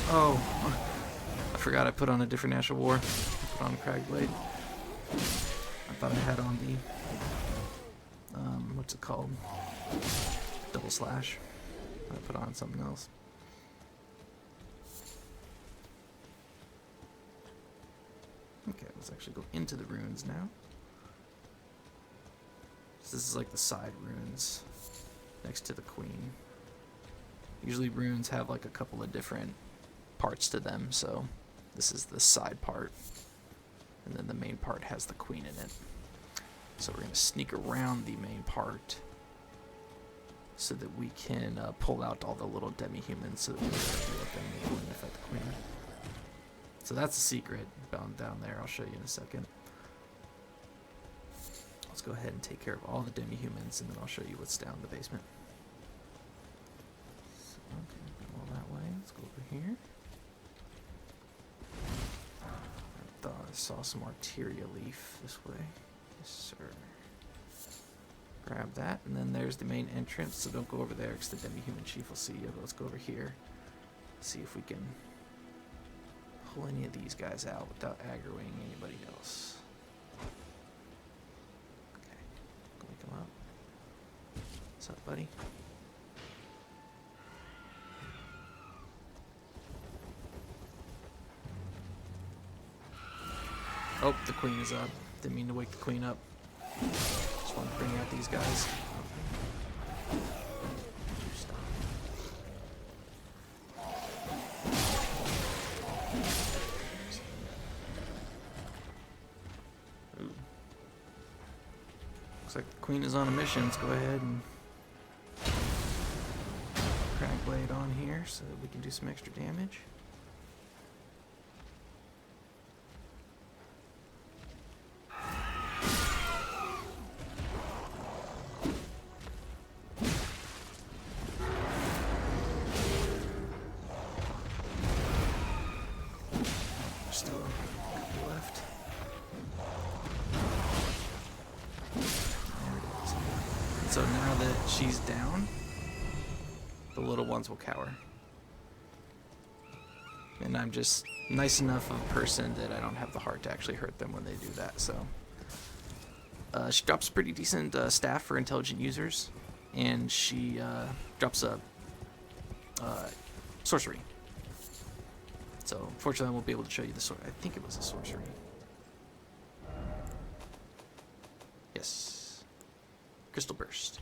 S1: Oh, I forgot I put on a different Ash of War. I put on a Cragblade. I thought I had on the, what's it called? Double slash. I put on something else. Okay, let's Let's actually go into the runes now. So this is like the side runes next to the queen. Usually runes have like a couple of different parts to them, so this is the side part. And then the main part has the queen in it. So we're going to sneak around the main part so that we can pull out all the little demi-humans so that we can heal up them and fight the queen. So that's a secret bound down there. I'll show you in a second. Let's go ahead and take care of all the demi-humans, and then I'll show you what's down in the basement. So, okay, go all that way. Let's go over here. I saw some Arteria leaf this way. Yes, sir. Grab that, and then there's the main entrance, so don't go over there because the demi-human chief will see you, but let's go over here. See if we can pull any of these guys out without aggroing anybody else. Okay, can we come up? What's up, buddy? Oh, the queen is up. Didn't mean to wake the queen up. Just wanted to bring out these guys. Ooh. Looks like the queen is on a mission. Let's go ahead and crack blade on here so that we can do some extra damage. So now that she's down, the little ones will cower. And I'm just nice enough of a person that I don't have the heart to actually hurt them when they do that, so. She drops pretty decent staff for intelligent users, and she drops a sorcery. So, unfortunately I won't be able to show you the I think it was a sorcery. Yes. Crystal Burst.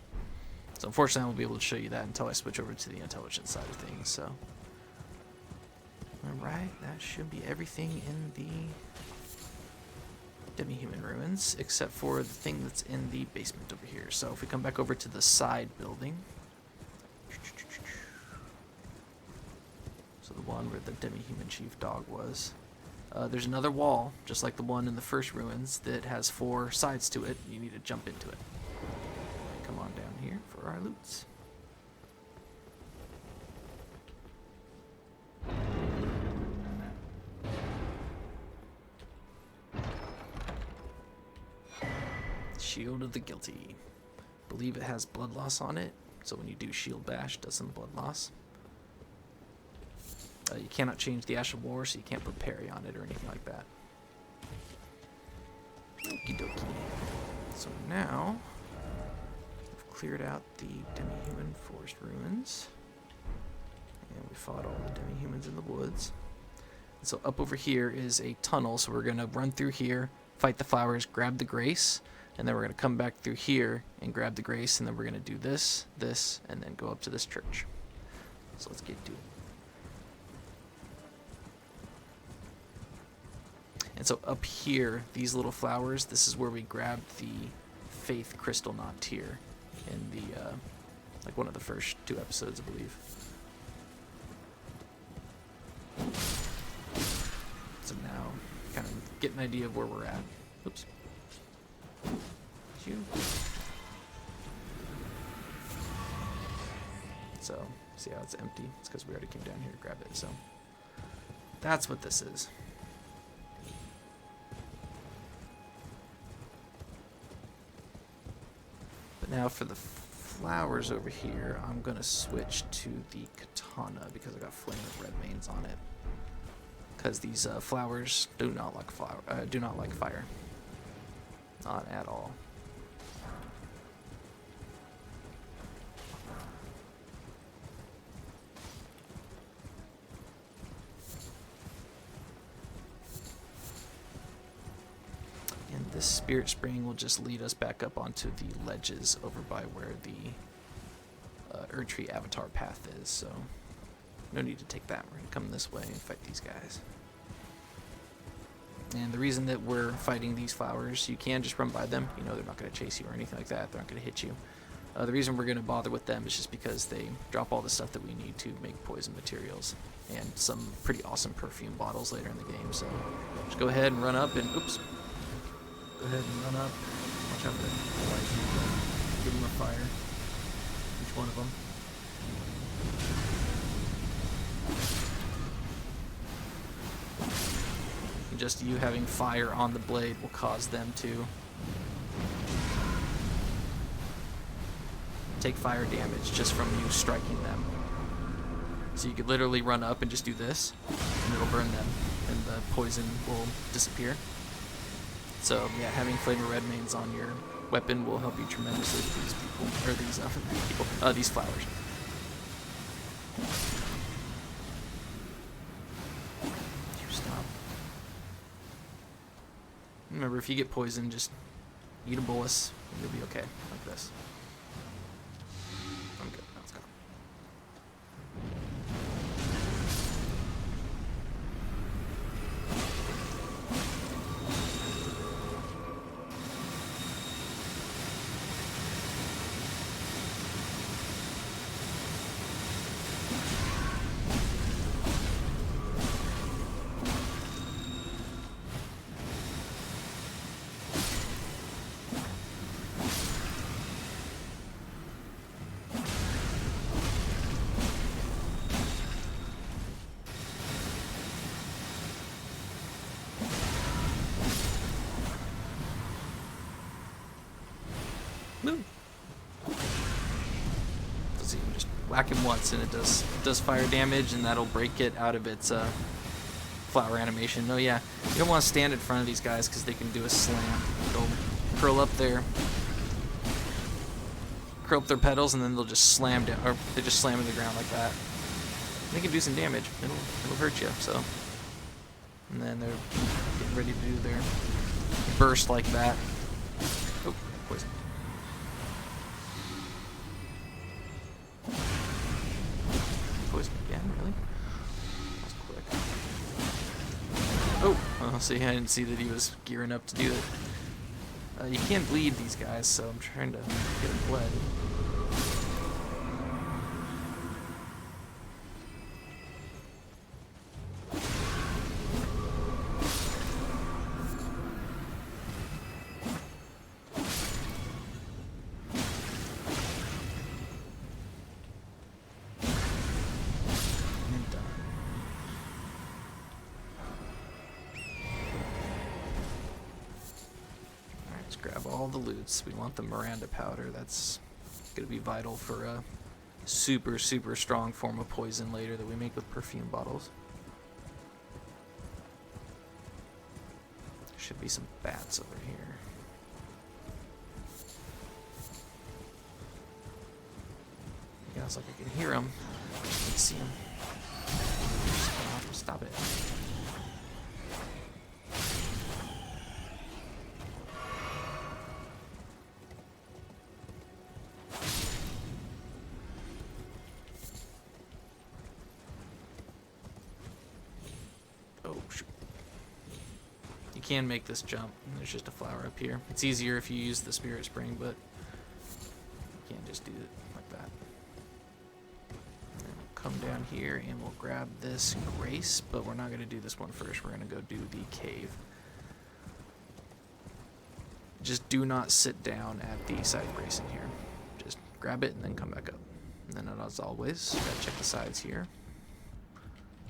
S1: So unfortunately I won't be able to show you that until I switch over to the intelligence side of things, so. Alright, that should be everything in the Demi-human ruins, except for the thing that's in the basement over here. So if we come back over to the side building. So the one where the Demi-human chief dog was. There's another wall, just like the one in the first ruins, that has 4 sides to it. You need to jump into it. Come on down here for our loots. Shield of the Guilty. Believe it has blood loss on it, so when you do shield bash, it does some blood loss. You cannot change the Ash of War, so you can't put parry on it or anything like that. Okie dokie. So now we've cleared out the Demi-human forest ruins, and we fought all the Demi-humans in the woods. And so up over here is a tunnel, so we're gonna run through here, fight the flowers, grab the grace, and then we're gonna come back through here and grab the grace, and then we're gonna do this, this, and then go up to this church. So let's get to it. And so up here, these little flowers, this is where we grabbed the Faith Crystal Knot tier in the, like one of the first 2 episodes, I believe. So now, kind of get an idea of where we're at. Oops. So, see how it's empty? It's because we already came down here to grab it, so. That's what this is. But now for the flowers over here, I'm gonna switch to the katana because I got flame of red veins on it. Because these flowers do not like fire, not at all. this spirit spring will just lead us back up onto the ledges over by where the Erdtree avatar path is, so no need to take that. We're going to come this way and fight these guys. And the reason that we're fighting these flowers, you can just run by them. You know they're not going to chase you or anything like that. They're not going to hit you. The reason we're going to bother with them is just because they drop all the stuff that we need to make poison materials and some pretty awesome perfume bottles later in the game. So just go ahead and run up and, oops. Go ahead and run up. Watch out for the poison. Give them a fire. Each one of them. And just you having fire on the blade will cause them to take fire damage just from you striking them. So you could literally run up and just do this, and it'll burn them, and the poison will disappear. So yeah, having flavor red mains on your weapon will help you tremendously with these people, or these these flowers. You stop. Remember, if you get poisoned, just eat a bolus, and you'll be okay, like this. I'm good. Let's go. Move. So you can just whack him once, and it does fire damage, and that'll break it out of its flower animation. Oh yeah, you don't want to stand in front of these guys because they can do a slam. They'll curl up their petals, and then they'll just slam down, or they just slam in the ground like that. They can do some damage. It'll hurt you. So, and then they're getting ready to do their burst like that. Oh, poison. Poison again, really? That was quick. Oh, see, I didn't see that he was gearing up to do it. You can't bleed these guys, so I'm trying to get him bled. Grab all the loots. We want the Maranda powder. That's going to be vital for a super, super strong form of poison later that we make with perfume bottles. There should be some bats over here. Yeah, it's like I can hear them. I just can't see them. Stop it. Can make this jump. There's just a flower up here. It's easier if you use the spirit spring, but you can't just do it like that. And we'll come down here and we'll grab this grace, but we're not going to do this one first. We're going to go do the cave. Just do not sit down at the side of grace in here. Just grab it and then come back up. And then as always, gotta check the sides here.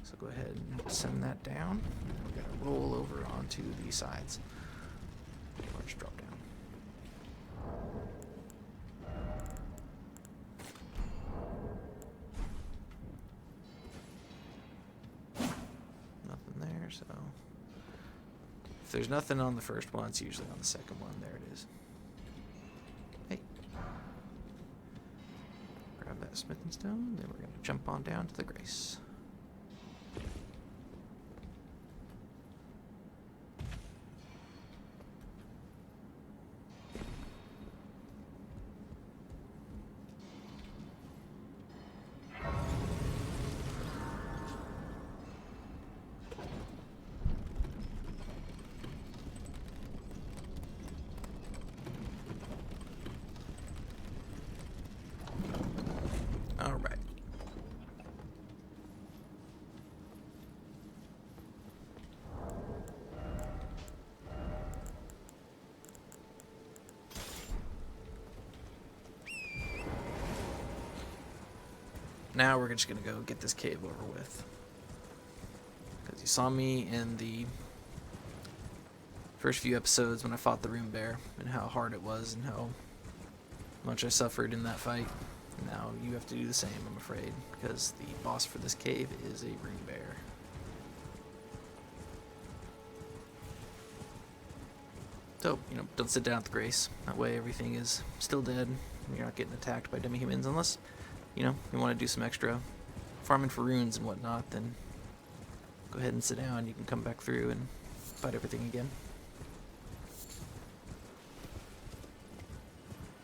S1: So go ahead and send that down. We're going to roll over onto the sides. Or just drop down. Nothing there, so... If there's nothing on the first one, it's usually on the second one. There it is. Hey. Grab that smithing stone, then we're going to jump on down to the grace. now we're just gonna go get this cave over with. Because you saw me in the first few episodes when I fought the Rune Bear and how hard it was and how much I suffered in that fight. Now you have to do the same, I'm afraid, because the boss for this cave is a Rune Bear. So, you know, don't sit down at the grace. That way everything is still dead. And you're not getting attacked by demi-humans unless, you know, you want to do some extra farming for runes and whatnot, then go ahead and sit down. You can come back through and fight everything again.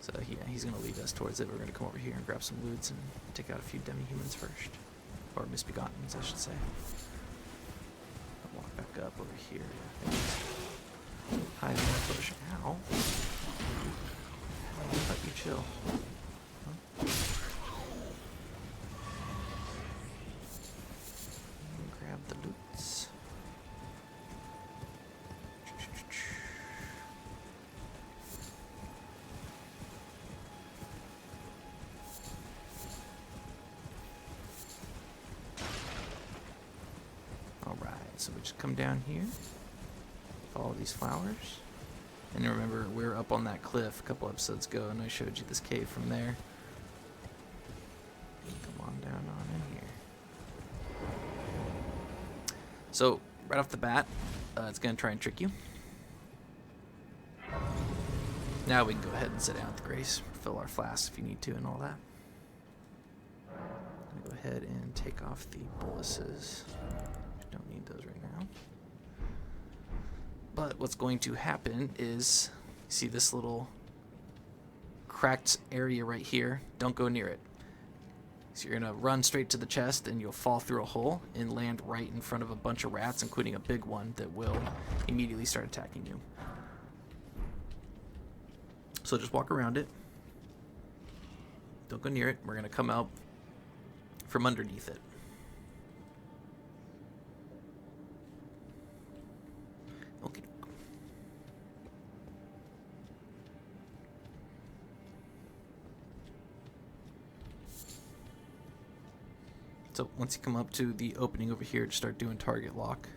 S1: So yeah, he's going to lead us towards it. We're going to come over here and grab some loots and take out a few demi-humans first. Or Misbegottens, I should say. I'll walk back up over here. Hide in that bush. Ow. Let you chill. Huh? Grab the loots. Alright, so we just come down here. Follow these flowers. And remember, we were up on that cliff a couple episodes ago, and I showed you this cave from there. Come on down on in here. So, right off the bat, it's going to try and trick you. Now we can go ahead and sit down at the grace, fill our flasks if you need to and all that. I'm going to go ahead and take off the boluses. Don't need those right now. But what's going to happen is, you see this little cracked area right here? Don't go near it. So you're going to run straight to the chest and you'll fall through a hole and land right in front of a bunch of rats, including a big one that will immediately start attacking you. So just walk around it. Don't go near it. We're going to come out from underneath it. Okay. So once you come up to the opening over here, just start doing target lock.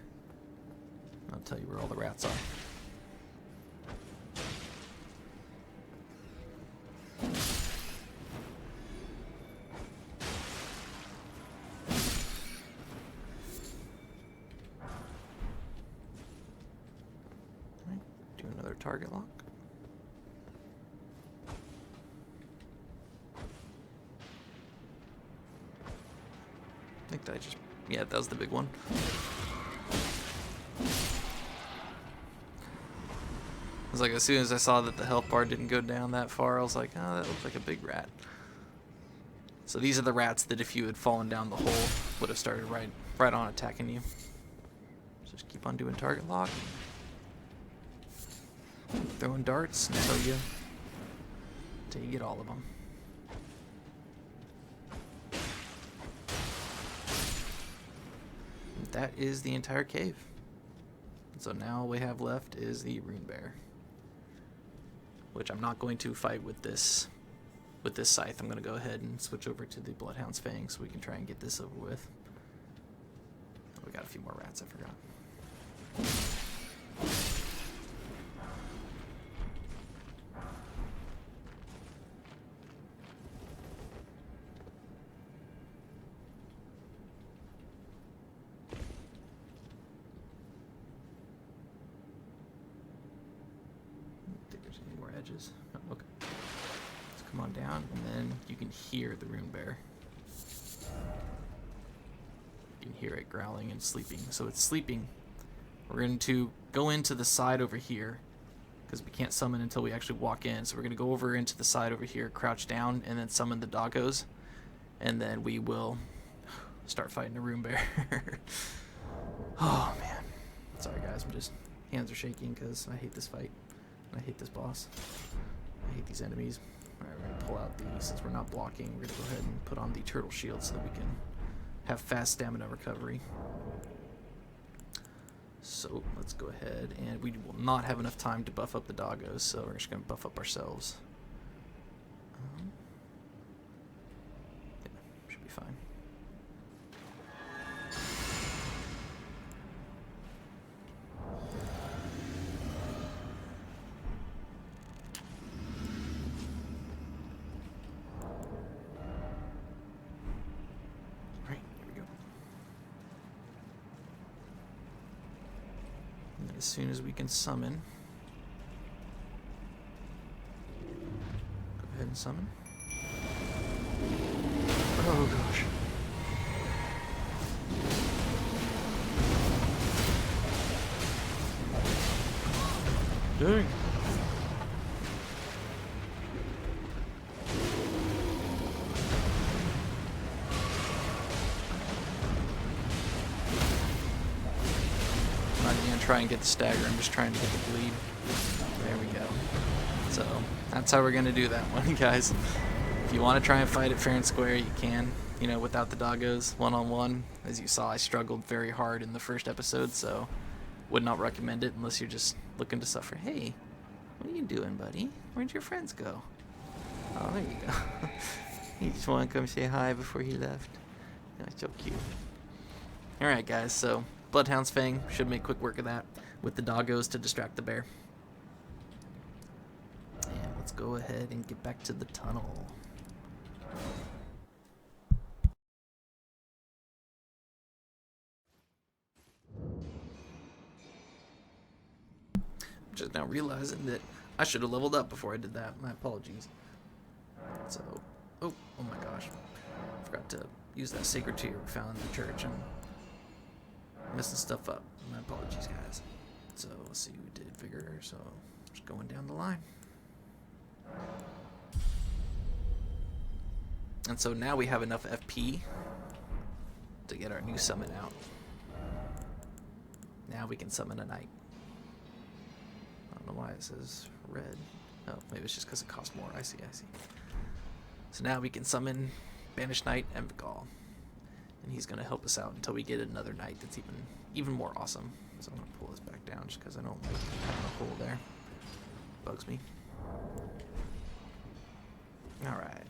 S1: I'll tell you where all the rats are. Do another target lock. I think that yeah, that was the big one. I was like, as soon as I saw that the health bar didn't go down that far, I was like, oh, that looks like a big rat. So these are the rats that if you had fallen down the hole, would have started right on attacking you. So just keep on doing target lock. Throwing darts until you get all of them. And that is the entire cave. So now all we have left is the Rune Bear, which I'm not going to fight with this scythe. I'm going to go ahead and switch over to the Bloodhound's Fang so we can try and get this over with. Oh, we got a few more rats, I forgot. Oh, okay. Let's come on down, and then you can hear the Rune Bear. You can hear it growling and sleeping. So it's sleeping. We're going to go into the side over here, because we can't summon until we actually walk in. So we're going to go over into the side over here, crouch down, and then summon the doggos. And then we will start fighting the Rune Bear. Oh, man. Sorry, guys. Hands are shaking because I hate this fight. I hate this boss. I hate these enemies. Alright, we're going to pull out these. Since we're not blocking, we're going to go ahead and put on the turtle shield so that we can have fast stamina recovery. So let's go ahead, and we will not have enough time to buff up the doggos, so we're just going to buff up ourselves. Yeah, should be fine. as soon as we can summon. Go ahead and summon. Oh gosh. Dang. I'm not gonna try and get the stagger, I'm just trying to get the bleed. There we go. So, that's how we're gonna do that one, guys. If you want to try and fight it fair and square, you can. You know, without the doggos, one-on-one. As you saw, I struggled very hard in the first episode, so would not recommend it unless you're just looking to suffer. Hey, what are you doing, buddy? Where'd your friends go? Oh, there you go. He just wanted to come say hi before he left. That's so cute. Alright, guys, so Bloodhound's Fang should make quick work of that with the doggos to distract the bear. And let's go ahead and get back to the tunnel. Just now realizing that I should have leveled up before I did that. My apologies. So, oh my gosh. Forgot to use that sacred tear we found in the church. I'm messing stuff up. My apologies, guys. So, let's see who did Vigor. So, just going down the line. And so now we have enough FP to get our new summon out. Now we can summon a knight. I don't know why it says red. Oh, maybe it's just because it costs more. I see. So now we can summon Banished Knight Emvigal. And he's going to help us out until we get another knight that's even more awesome. So I'm going to pull this back down just because I don't like having a hole there. Bugs me. Alright.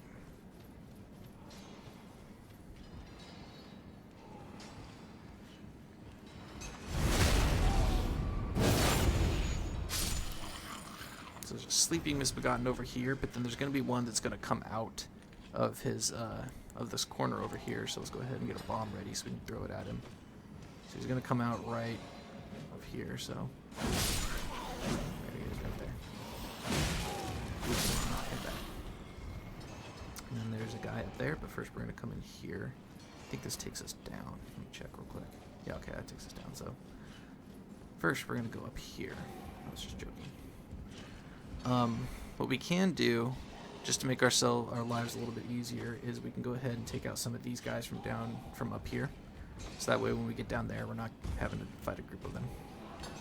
S1: So there's a sleeping Misbegotten over here, but then there's going to be one that's going to come out of his of this corner over here. So let's go ahead and get a bomb ready so we can throw it at him. So he's going to come out right up here. So there he is, right there. Hit that. And then there's a guy up there, but first we're going to come in here. I think this takes us down. Let me check real quick. Yeah, okay, that takes us down. So first we're going to go up here. I was just joking. What we can do, just to make our lives a little bit easier, is we can go ahead and take out some of these guys from up here. So that way when we get down there, we're not having to fight a group of them. Just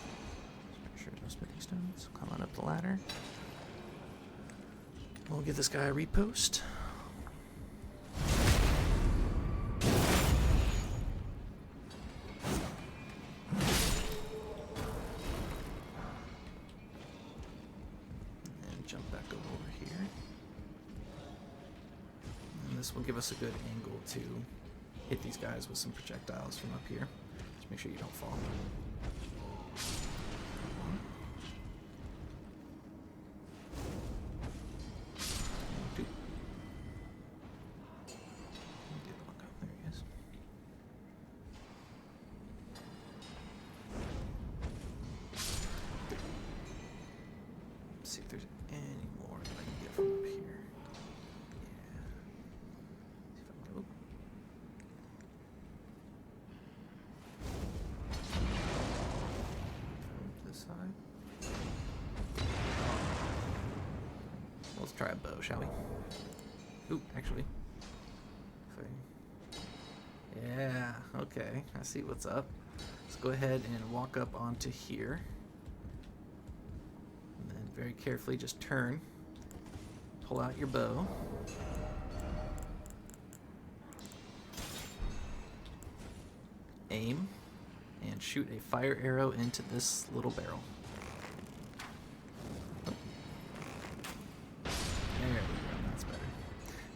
S1: make sure there's no smithing stones. Come on up the ladder. We'll give this guy a repost. Jump back over here. And this will give us a good angle to hit these guys with some projectiles from up here. Just make sure you don't fall. There he is. Let's see if there's any more that I can get from up here. Yeah. See if I can go. From this side. Let's try a bow, shall we? Ooh, actually. Yeah, okay. I see what's up. Let's go ahead and walk up onto here. And then very carefully just turn. Pull out your bow. Aim. And shoot a fire arrow into this little barrel. There we go, that's better.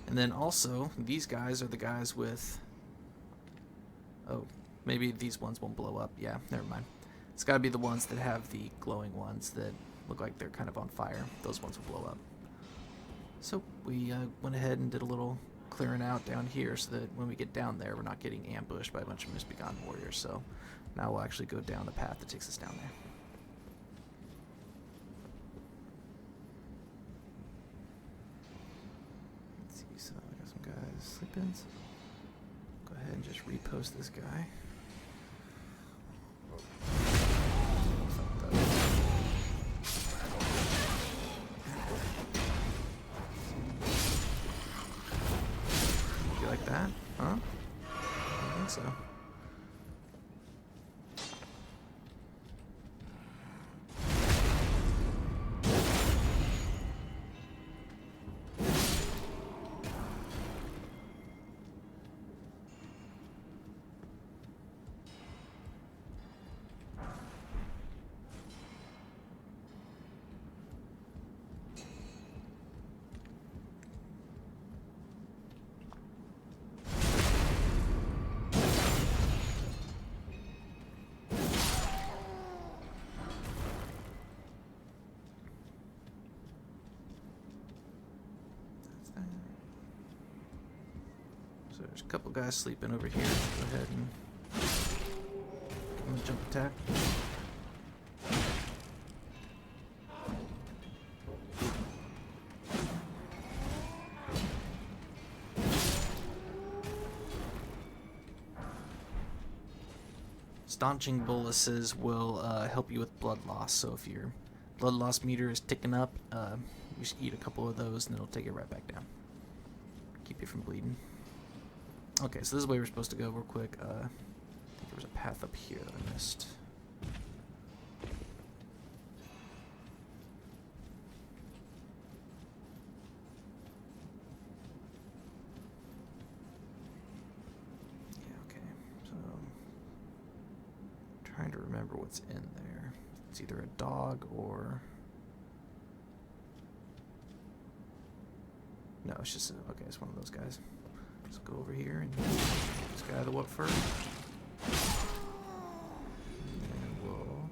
S1: And then also, these guys are the guys with... Oh, maybe these ones won't blow up. Yeah, never mind. It's got to be the ones that have the glowing ones that look like they're kind of on fire. Those ones will blow up. So we went ahead and did a little clearing out down here so that when we get down there, we're not getting ambushed by a bunch of Misbegotten warriors. So now we'll actually go down the path that takes us down there. sleep-ins. Go ahead and just repost this guy. You like that? Huh? I think so. So there's a couple guys sleeping over here. Go ahead and give them a jump attack. Staunching boluses will help you with blood loss. So if your blood loss meter is ticking up, you just eat a couple of those and it'll take it right back down. Keep you from bleeding. Okay, so this is the way we're supposed to go real quick. I think there was a path up here that I missed. Yeah, okay. So, I'm trying to remember what's in there. It's either a dog or... No, it's just... okay, it's one of those guys. Let's go over here and this guy the what first. And then we'll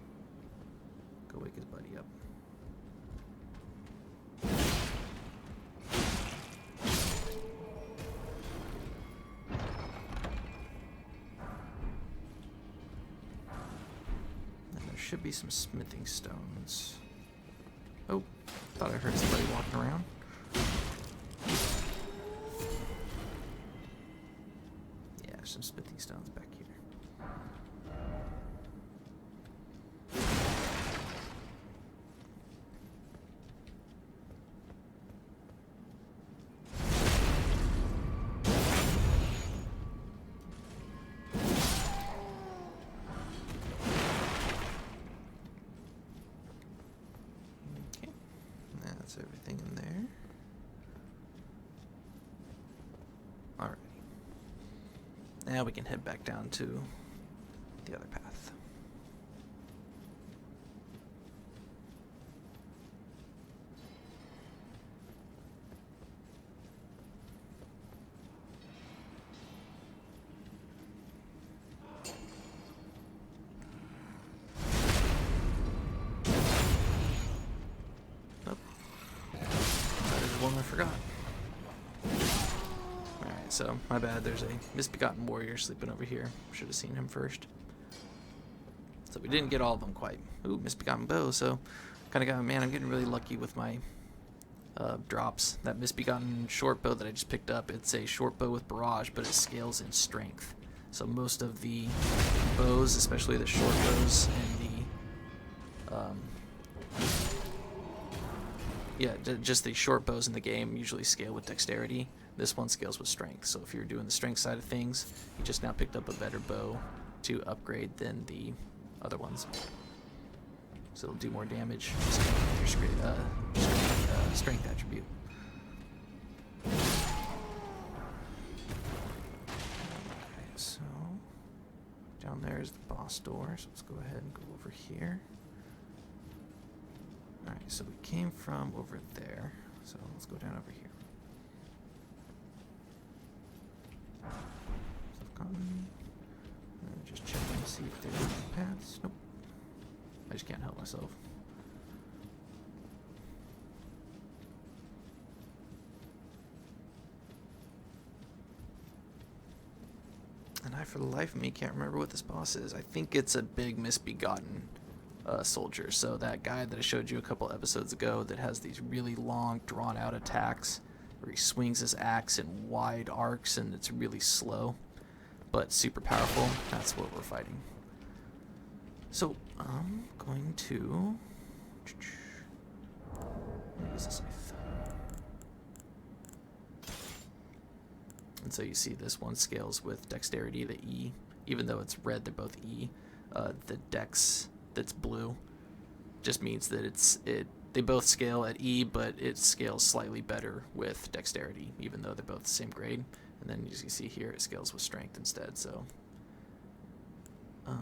S1: go wake his buddy up. And there should be some smithing stones. Oh, thought I heard somebody walking around. Some smithing stones back here. Okay, that's everything in there. All right. Now we can head back down to the other path. Nope. That is one I forgot. So, my bad, there's a Misbegotten warrior sleeping over here. Should have seen him first. So we didn't get all of them quite. Ooh, Misbegotten bow, so kind of got, man, I'm getting really lucky with my drops. That Misbegotten short bow that I just picked up, it's a short bow with barrage, but it scales in strength. So most of the bows, especially the short bows and the... just the short bows in the game usually scale with dexterity. This one scales with strength, so if you're doing the strength side of things, you just now picked up a better bow to upgrade than the other ones. So it'll do more damage just with your strength attribute. Okay, so down there is the boss door, so let's go ahead and go over here. Alright, so we came from over there, so let's go down over here. Just checking to see if there's any paths. Nope. I just can't help myself. And I, for the life of me, can't remember what this boss is. I think it's a big Misbegotten soldier. So that guy that I showed you a couple episodes ago that has these really long, drawn-out attacks where he swings his axe in wide arcs and it's really slow, but super powerful. That's what we're fighting. So I'm going to use this scythe. And so you see this one scales with dexterity, the E. Even though it's red, they're both E. The dex that's blue just means that they both scale at E, but it scales slightly better with dexterity, even though they're both the same grade. And then as you see here, it scales with strength instead. So take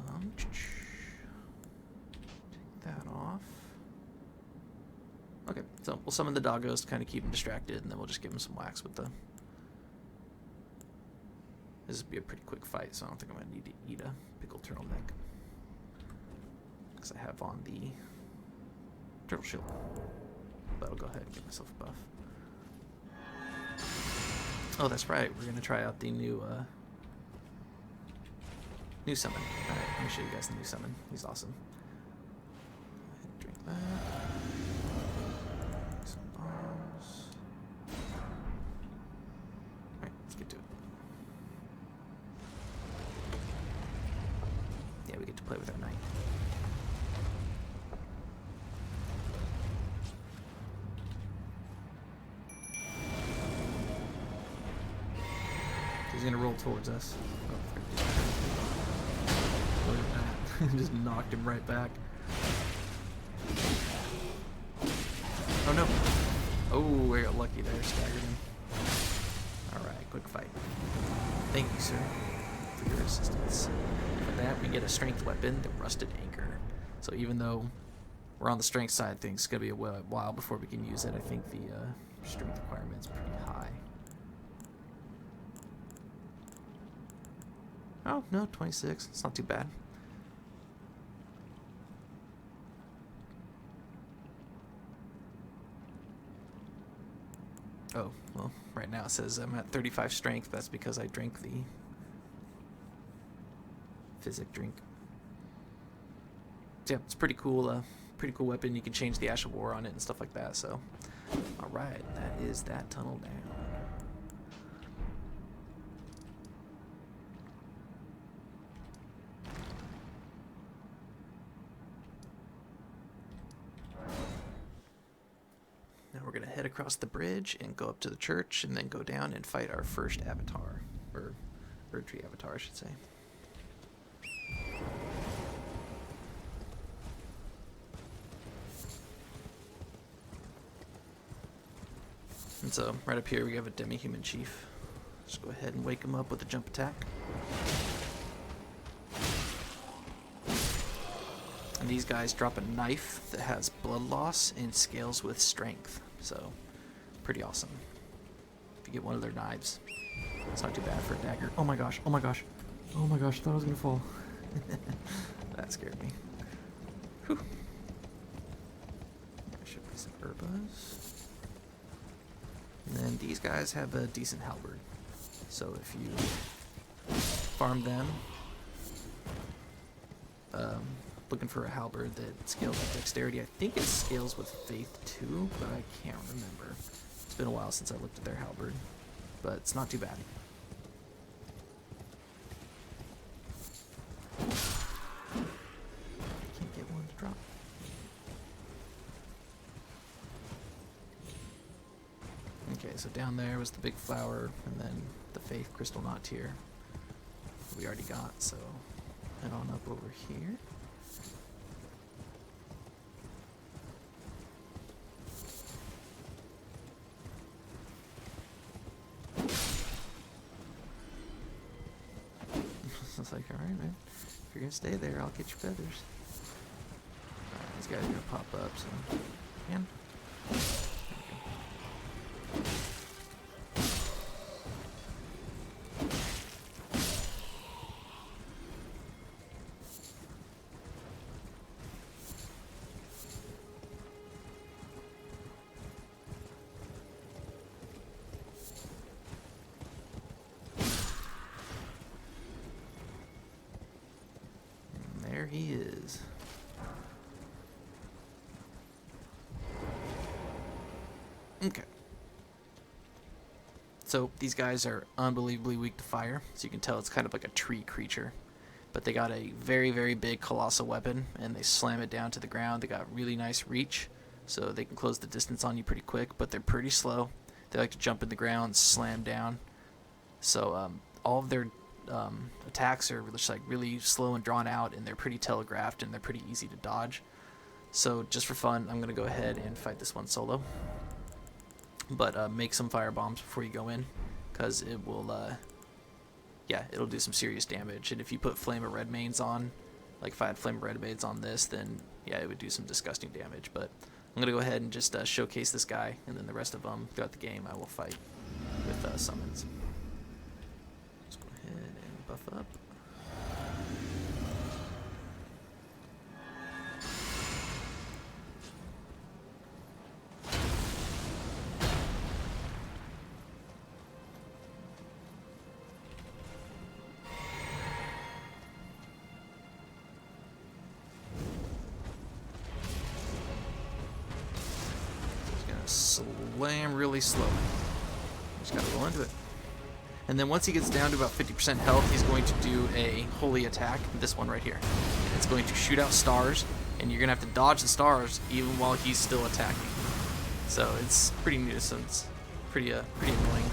S1: that off. Okay, so we'll summon the doggos to kind of keep him distracted, and then we'll just give him some whacks with the... This would be a pretty quick fight, so I don't think I'm going to need to eat a pickled turtleneck. Because I have on the turtle shield. But I'll go ahead and give myself a buff. Oh, that's right. We're going to try out the new summon. Alright, let me show you guys the new summon. He's awesome. Go ahead and drink that. Some bombs. Alright, let's get to it. Yeah, we get to play with our knight. He's gonna roll towards us. Oh, look at that. Just knocked him right back. Oh no. Oh, we got lucky there, staggered him. Alright, quick fight. Thank you, sir, for your assistance. For that, we get a strength weapon, the Rusted Anchor. So even though we're on the strength side, things it's gonna be a while before we can use it. I think the strength requirement is pretty high. Oh, no, 26. It's not too bad. Oh, well, right now it says I'm at 35 strength. That's because I drank the physic drink. So yeah, it's pretty cool weapon. You can change the Ash of War on it and stuff like that, so. Alright, that is that tunnel down. Now we're going to head across the bridge and go up to the church and then go down and fight our first avatar. Or Erdtree avatar, I should say. And so, right up here we have a Demi-human chief. Just go ahead and wake him up with a jump attack. And these guys drop a knife that has blood loss and scales with strength. So, pretty awesome. If you get one of their knives, it's not too bad for a dagger. Oh my gosh, oh my gosh. Oh my gosh, I thought I was gonna fall. That scared me. Whew. There should be some herbas. And then these guys have a decent halberd. So if you farm them, looking for a halberd that scales with dexterity. I think it scales with faith too, but I can't remember. It's been a while since I looked at their halberd, but it's not too bad. Can't get one to drop. Okay, so down there was the big flower, and then the faith crystal knot tier we already got, so head on up over here. It's like, alright, man. If you're gonna stay there, I'll get your feathers. Alright, these guys are gonna pop up, so. Man. There he is. Okay. So these guys are unbelievably weak to fire, so you can tell it's kind of like a tree creature. But they got a very, very big colossal weapon, and they slam it down to the ground. They got really nice reach, so they can close the distance on you pretty quick, but they're pretty slow. They like to jump in the ground, slam down. So all of their attacks are just like really slow and drawn out, and they're pretty telegraphed, and they're pretty easy to dodge. So just for fun, I'm going to go ahead and fight this one solo. But make some fire bombs before you go in, because it will... yeah, it'll do some serious damage. And if you put Flame of Red Mains on, like if I had Flame of Red Mains on this, then yeah, it would do some disgusting damage. But I'm going to go ahead and just showcase this guy, and then the rest of them throughout the game I will fight with summons. Let's go ahead and buff up. Slam really slow. Just gotta roll into it. And then once he gets down to about 50% health, he's going to do a holy attack, this one right here. It's going to shoot out stars, and you're gonna have to dodge the stars even while he's still attacking. So it's pretty nuisance, pretty annoying.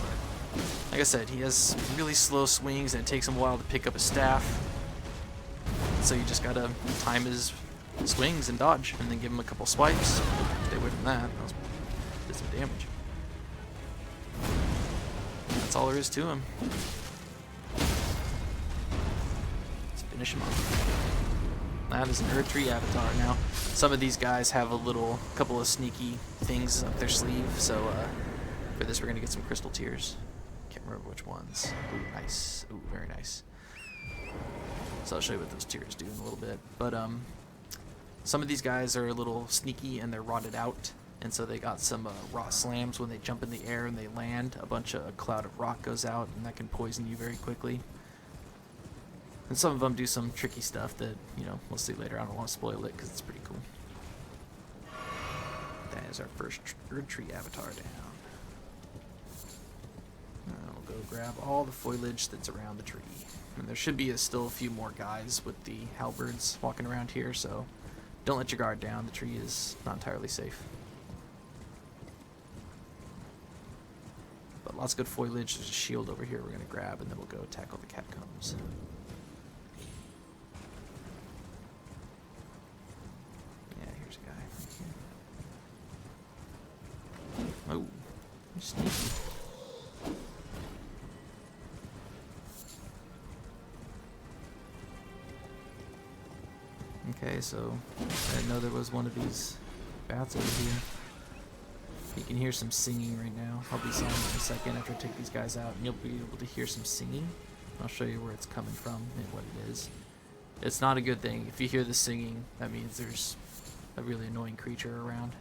S1: But like I said, he has really slow swings, and it takes him a while to pick up his staff. So you just gotta time his swings and dodge, and then give him a couple swipes. Stay away from that. Did some damage. That's all there is to him. Let's finish him off. That is an Erdtree avatar. Now, some of these guys have a couple of sneaky things up their sleeve, so for this we're gonna get some crystal tears. Can't remember which ones. Ooh, nice. Ooh, very nice. So I'll show you what those tears do in a little bit. But some of these guys are a little sneaky and they're rotted out. And so they got some rot slams when they jump in the air and they land. A bunch of cloud of rot goes out, and that can poison you very quickly. And some of them do some tricky stuff that, you know, we'll see later. I don't want to spoil it because it's pretty cool. That is our first Erdtree avatar down. We'll go grab all the foliage that's around the tree. And there should be still a few more guys with the halberds walking around here, so don't let your guard down. The tree is not entirely safe. But lots of good foliage. There's a shield over here we're going to grab, and then we'll go tackle the Catacombs. Yeah, here's a guy right here. Oh, you're sneaky. Okay, so I didn't know there was one of these bats over here. You can hear some singing right now. I'll be silent in a second after I take these guys out, and you'll be able to hear some singing. I'll show you where it's coming from and what it is. It's not a good thing. If you hear the singing, that means there's a really annoying creature around.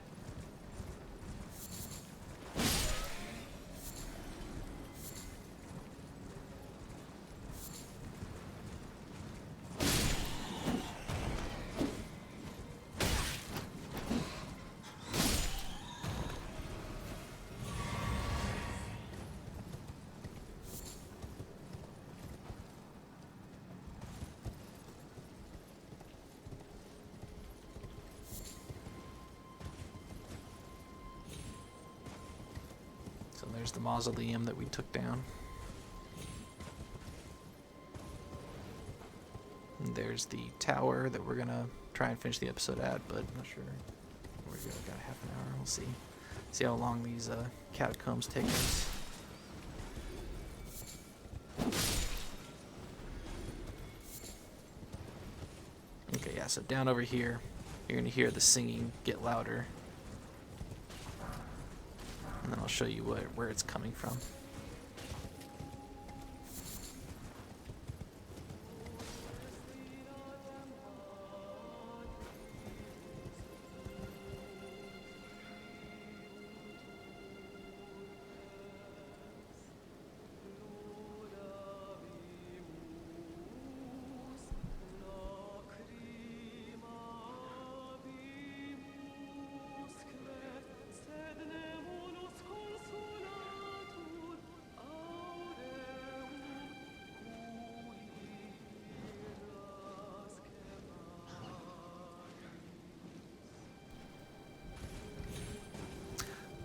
S1: So there's the mausoleum that we took down. And there's the tower that we're gonna try and finish the episode at, but I'm not sure. We're good. Got a half an hour. We'll see. See how long these catacombs take us. Okay, yeah. So down over here, you're gonna hear the singing get louder. And then I'll show you where it's coming from.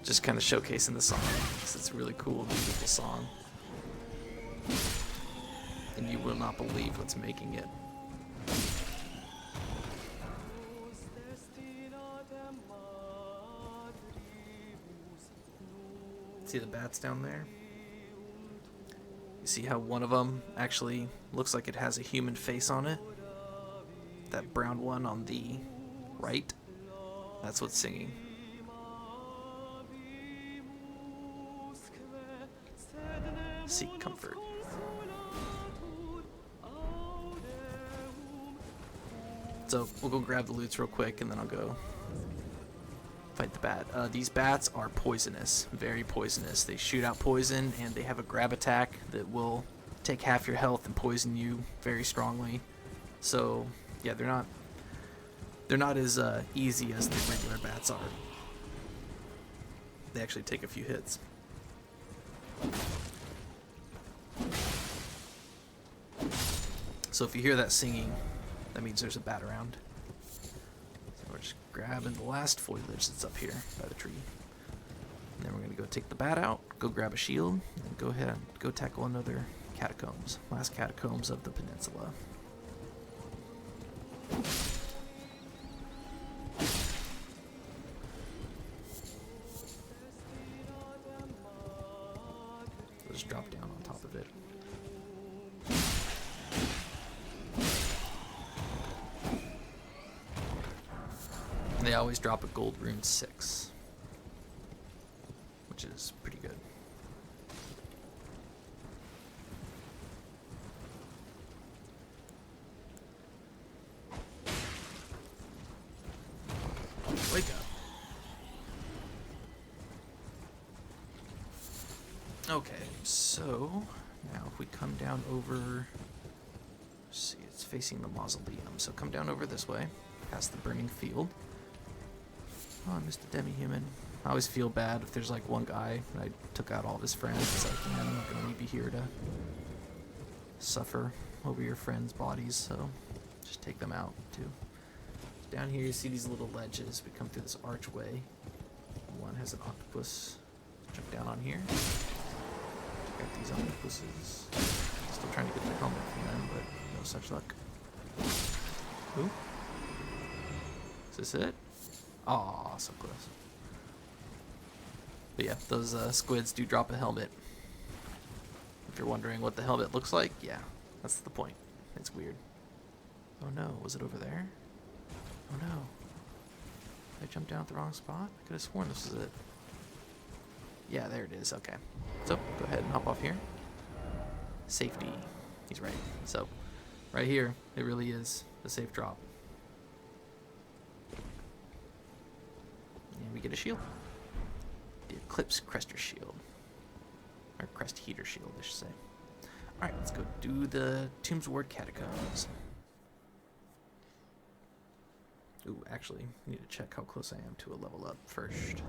S1: just kind of showcasing the song, because it's a really cool, beautiful song. And you will not believe what's making it. See the bats down there? You see how one of them actually looks like it has a human face on it? That brown one on the right? That's what's singing. Seek comfort. So we'll go grab the loots real quick and then I'll go fight the bat. These bats are poisonous, very poisonous. They shoot out poison and they have a grab attack that will take half your health and poison you very strongly. So yeah, they're not as easy as the regular bats are. They actually take a few hits. So if you hear that singing, that means there's a bat around. So we're just grabbing the last foliage that's up here by the tree. And then we're going to go take the bat out, go grab a shield, and go ahead and go tackle another catacombs. Last catacombs of the peninsula. Just drop down on top of it. And they always drop a gold rune 6, which is pretty good. Wake up. Okay, so now if we come down over, let's see, it's facing the mausoleum, so come down over this way, past the burning field. Oh, I missed a demi-human. I always feel bad if there's like one guy and I took out all of his friends. It's like, man, I'm not going to be here to suffer over your friends' bodies, so just take them out too. Down here you see these little ledges. We come through this archway. One has an octopus. Jump down on here. Check out these octopuses. Still trying to get the helmet from them, but no such luck. Ooh. Is this it? Aw, so close. But yeah, those squids do drop a helmet. If you're wondering what the helmet looks like, yeah, that's the point. It's weird. Oh no, was it over there? Oh no. Did I jump down at the wrong spot? I could have sworn this was it. Yeah, there it is, okay. So, go ahead and hop off here. Safety. He's right. So, right here, it really is the safe drop. And we get a shield. The Eclipse Crester Shield. Or Crest Heater Shield, I should say. Alright, let's go do the Tombsward Catacombs. Ooh, actually, I need to check how close I am to a level up first.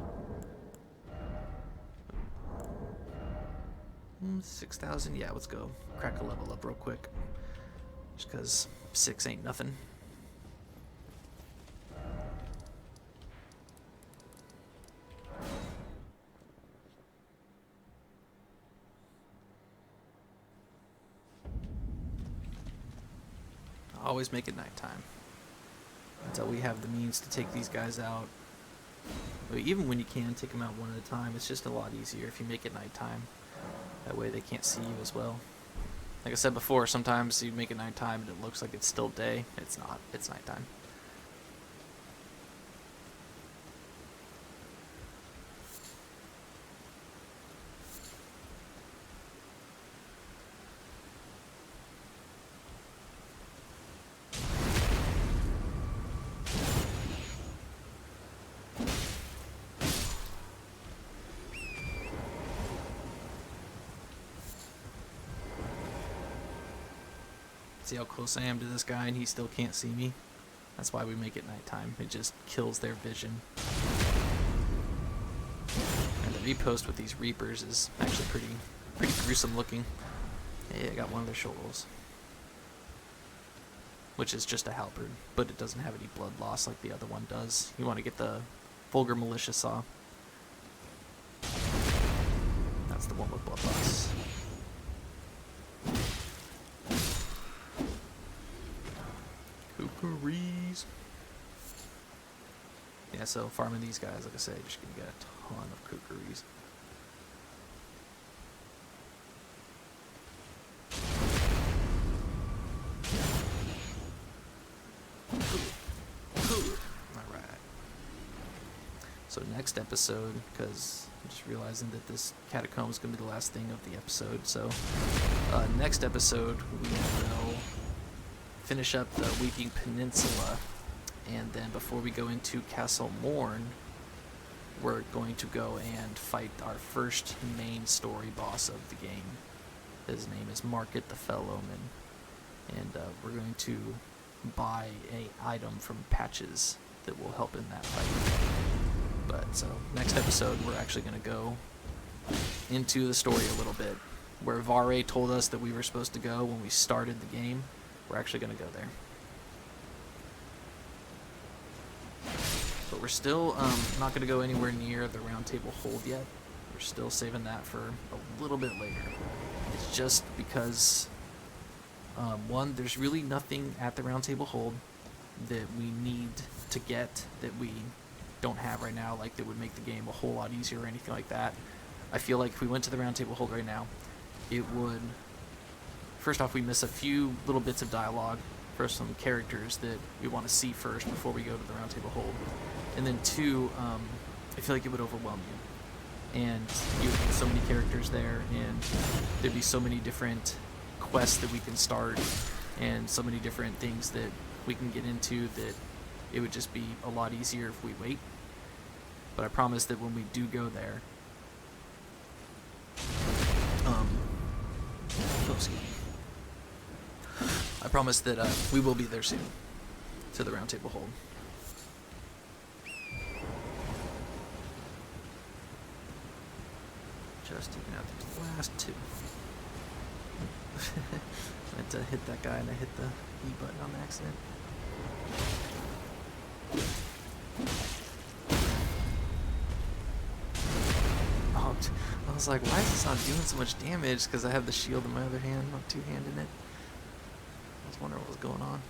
S1: 6,000, yeah, let's go crack a level up real quick. Just because 6 ain't nothing. Always make it nighttime until we have the means to take these guys out. But even when you can take them out one at a time, it's just a lot easier if you make it nighttime. That way they can't see you as well. Like I said before, sometimes you make it nighttime and it looks like it's still day. It's not. It's nighttime. See how close I am to this guy and he still can't see me? That's why we make it nighttime. It just kills their vision. And the repost with these Reapers is actually pretty gruesome looking. Hey, I got one of their shoulders. Which is just a halberd, but it doesn't have any blood loss like the other one does. You want to get the Vulgar Militia Saw. that's the one with blood loss. Kookarees. Yeah, so farming these guys, like I said, you're just gonna get a ton of kookarees. Alright. So next episode, because I'm just realizing that this Catacomb is going to be the last thing of the episode, so next episode we will finish up the Weeping Peninsula, and then before we go into Castle Morne, we're going to go and fight our first main story boss of the game. His name is Market the Fellowman, and we're going to buy a item from Patches that will help in that fight. But so next episode we're actually going to go into the story a little bit, where Vare told us that we were supposed to go when we started the game. We're actually going to go there. But we're still not going to go anywhere near the Round Table Hold yet. We're still saving that for a little bit later. It's just because, one, there's really nothing at the Round Table Hold that we need to get that we don't have right now, like that would make the game a whole lot easier or anything like that. I feel like if we went to the Round Table Hold right now, it would... First off, we miss a few little bits of dialogue for some characters that we want to see first before we go to the Round Table Hold. And then two, I feel like it would overwhelm you. And you would get so many characters there, and there'd be so many different quests that we can start, and so many different things that we can get into that it would just be a lot easier if we wait. But I promise that when we do go there, I promise that we will be there soon to the Round Table Hold. Just taking out the last two. I meant to hit that guy and I hit the E button on accident. Oh, I was like, why is this not doing so much damage? Because I have the shield in my other hand, not two-handing it. I was wondering what was going on.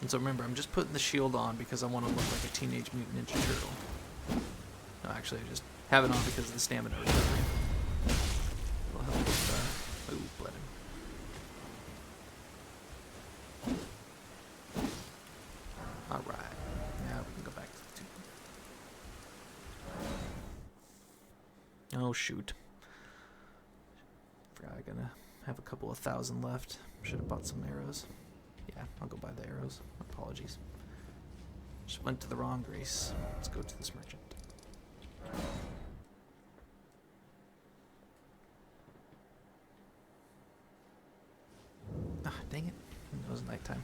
S1: And so remember, I'm just putting the shield on because I want to look like a Teenage Mutant Ninja Turtle. No, actually, I just have it on because of the stamina recovery. It'll help with, ooh, blooded. Alright, now we can go back to the tomb. Oh, shoot. Forgot I'm gonna have a couple of thousand left. Should have bought some arrows. Yeah, I'll go buy the arrows. Apologies. Just went to the wrong race. Let's go to this merchant. Ah, dang it. It was nighttime.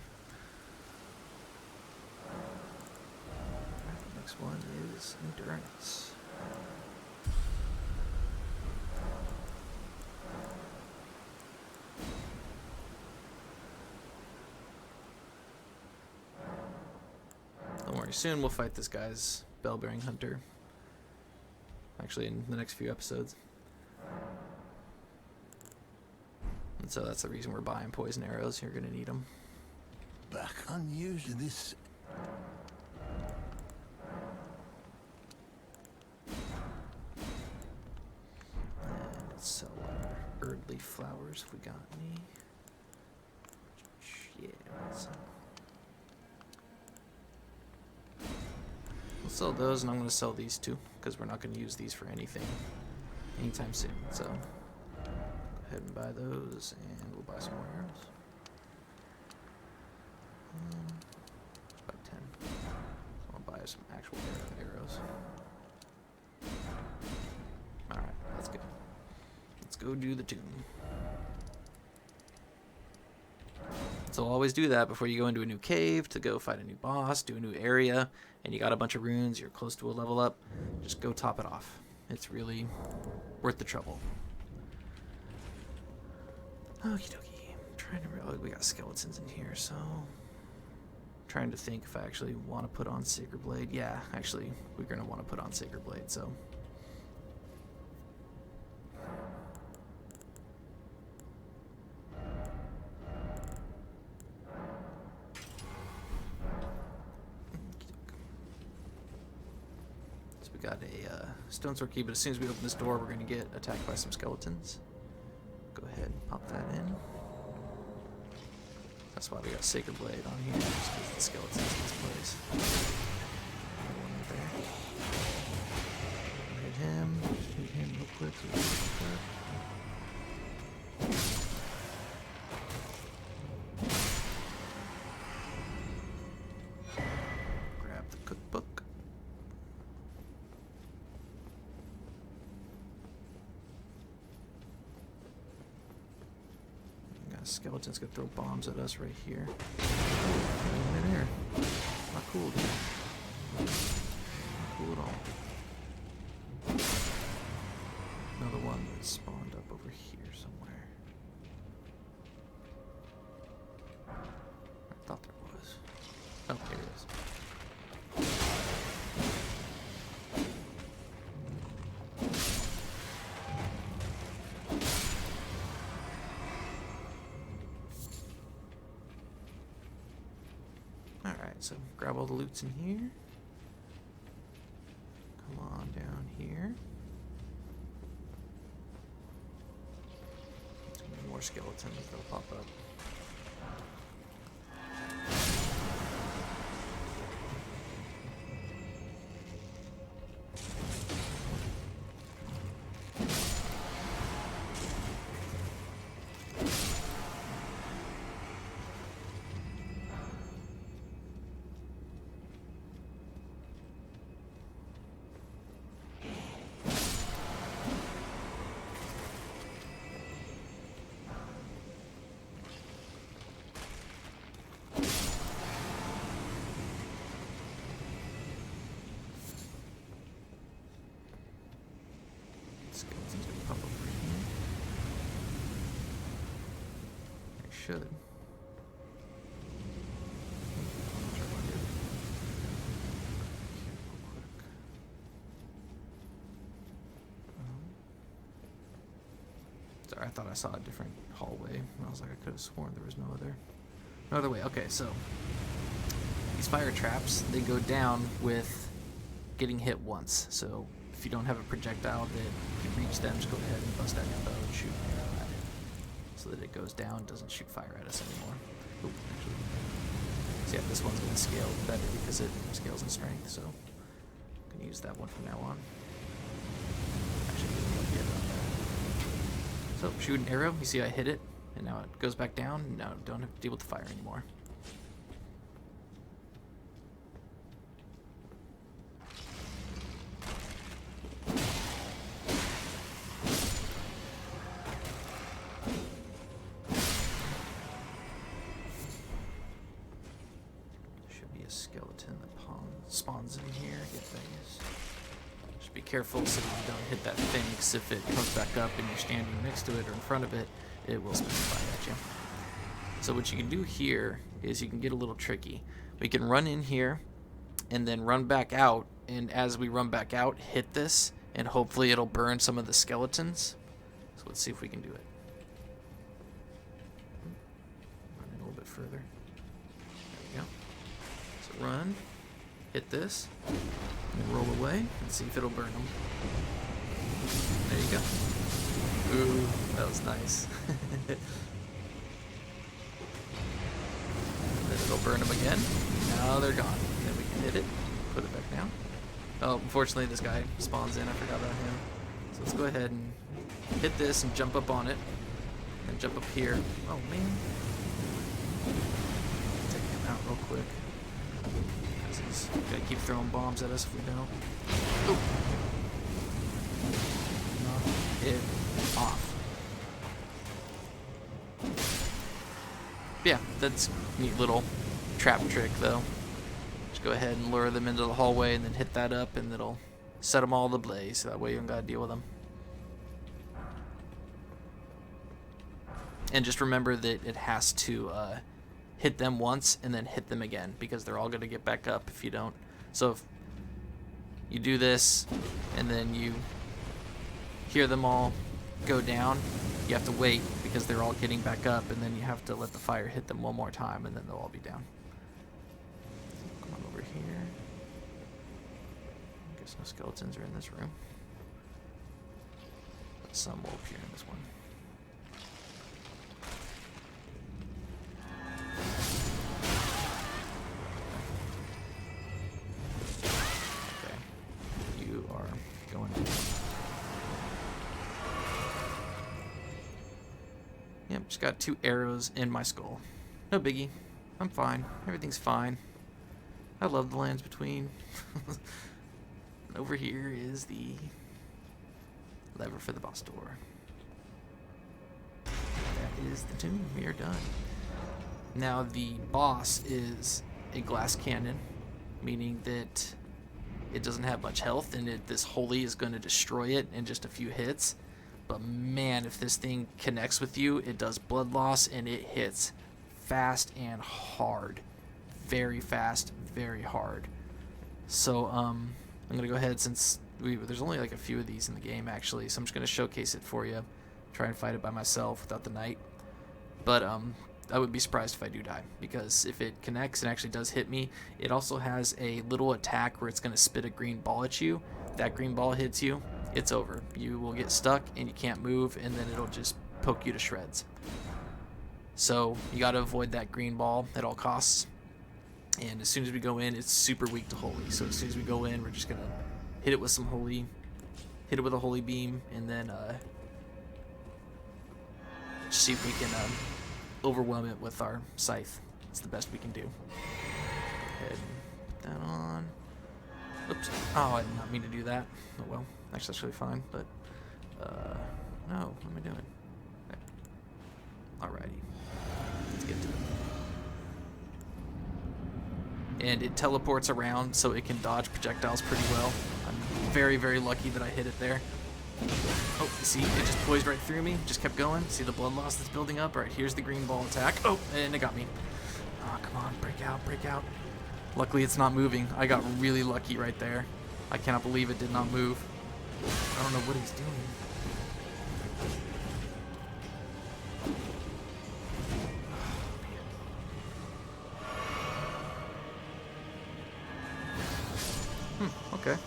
S1: Alright, next one is endurance. Don't worry, soon we'll fight this guy's bell-bearing hunter. Actually, in the next few episodes. And so that's the reason we're buying poison arrows. You're gonna need them.
S2: Back unusual this.
S1: And let's sell our Erdtree flowers if we got any. Yeah, we'll sell those, and I'm going to sell these too, because we're not going to use these for anything anytime soon. So, go ahead and buy those, and we'll buy some more arrows. About 10. So I'll buy some actual arrows. Alright, let's go. Let's go do the tomb. So I'll always do that before you go into a new cave to go fight a new boss, do a new area, and you got a bunch of runes, you're close to a level up, just go top it off. It's really worth the trouble. Okie dokie. I'm trying to realize we got skeletons in here, so I'm trying to think if I actually want to put on Sacred Blade. Yeah, actually, we're going to want to put on Sacred Blade, so. So we got a stone sword key, but as soon as we open this door, we're going to get attacked by some skeletons. Go ahead and pop that in. That's why we got Sacred Blade on here, just because the skeletons in this place. One right there. Hit him real quick. So grab the cookbook. Skeletons could throw bombs at us right here. In midair. Not cool, dude. Not cool at all. Another one that spawned up over here somewhere. I thought there was. Oh, here it is. So grab all the loots in here. Come on down here. More skeletons that'll pop up. Skeletons gonna pop up right here. They should. Sorry, I thought I saw a different hallway. I was like, I could have sworn there was no other way. Okay, so these fire traps, they go down with getting hit once. So if you don't have a projectile that can reach them, just go ahead and bust out your bow and shoot an arrow at it, so that it goes down, doesn't shoot fire at us anymore. Ooh, actually. So yeah, this one's going to scale better because it scales in strength, so I'm going to use that one from now on. Actually, so shoot an arrow, you see I hit it, and now it goes back down, and now don't have to deal with the fire anymore. Skeleton that spawns in here. Get things. Just be careful so that you don't hit that thing, because if it comes back up and you're standing next to it or in front of it, it will spin fire at you. So what you can do here is you can get a little tricky. We can run in here and then run back out, and as we run back out, hit this, and hopefully it'll burn some of the skeletons. So let's see if we can do it. Run in a little bit further. There we go. Run, hit this, and then roll away and see if it'll burn them. There you go. Ooh, that was nice. Then it'll burn them again. Now they're gone. Then we can hit it, put it back down. Oh, unfortunately this guy spawns in. I forgot about him. So let's go ahead and hit this and jump up on it. And jump up here. Oh man. Take him out real quick. He's gonna keep throwing bombs at us if we don't. Ooh. Knock it off. Yeah, that's a neat little trap trick though. Just go ahead and lure them into the hallway and then hit that up, and it'll set them all ablaze, so that way you don't gotta deal with them. And just remember that it has to hit them once and then hit them again, because they're all going to get back up if you don't. So if you do this and then you hear them all go down, you have to wait because they're all getting back up, and then you have to let the fire hit them one more time, and then they'll all be down. Come on over here. I guess no skeletons are in this room. But some will appear in this one. Okay. You are going to... Yep, just got 2 arrows in my skull. No biggie. I'm fine. Everything's fine. I love the lands between. And over here is the lever for the boss door. That is the tomb. We are done. Now the boss is a glass cannon, meaning that it doesn't have much health, and this holy is going to destroy it in just a few hits. But man, if this thing connects with you, it does blood loss, and it hits fast and hard. Very fast, very hard. So I'm going to go ahead, since there's only like a few of these in the game actually, so I'm just going to showcase it for you. Try and fight it by myself without the knight. But I would be surprised if I do die, because if it connects and actually does hit me, it also has a little attack where it's going to spit a green ball at you. If that green ball hits you, it's over. You will get stuck and you can't move, and then it'll just poke you to shreds. So you got to avoid that green ball at all costs. And as soon as we go in, it's super weak to holy. So as soon as we go in, we're just going to hit it with some holy, hit it with a holy beam, and then see if we can overwhelm it with our scythe. It's the best we can do. Go ahead and put that on. Oops. Oh, I did not mean to do that. Oh well. Actually, that's really fine, but no, what am I doing? Okay. Alrighty. Let's get to it. And it teleports around, so it can dodge projectiles pretty well. I'm very, very lucky that I hit it there. Oh, you see, it just poised right through me, just kept going. See the blood loss that's building up? Alright, here's the green ball attack. Oh, and it got me. Oh, come on, break out, break out. Luckily, it's not moving. I got really lucky right there. I cannot believe it did not move. I don't know what he's doing. Okay.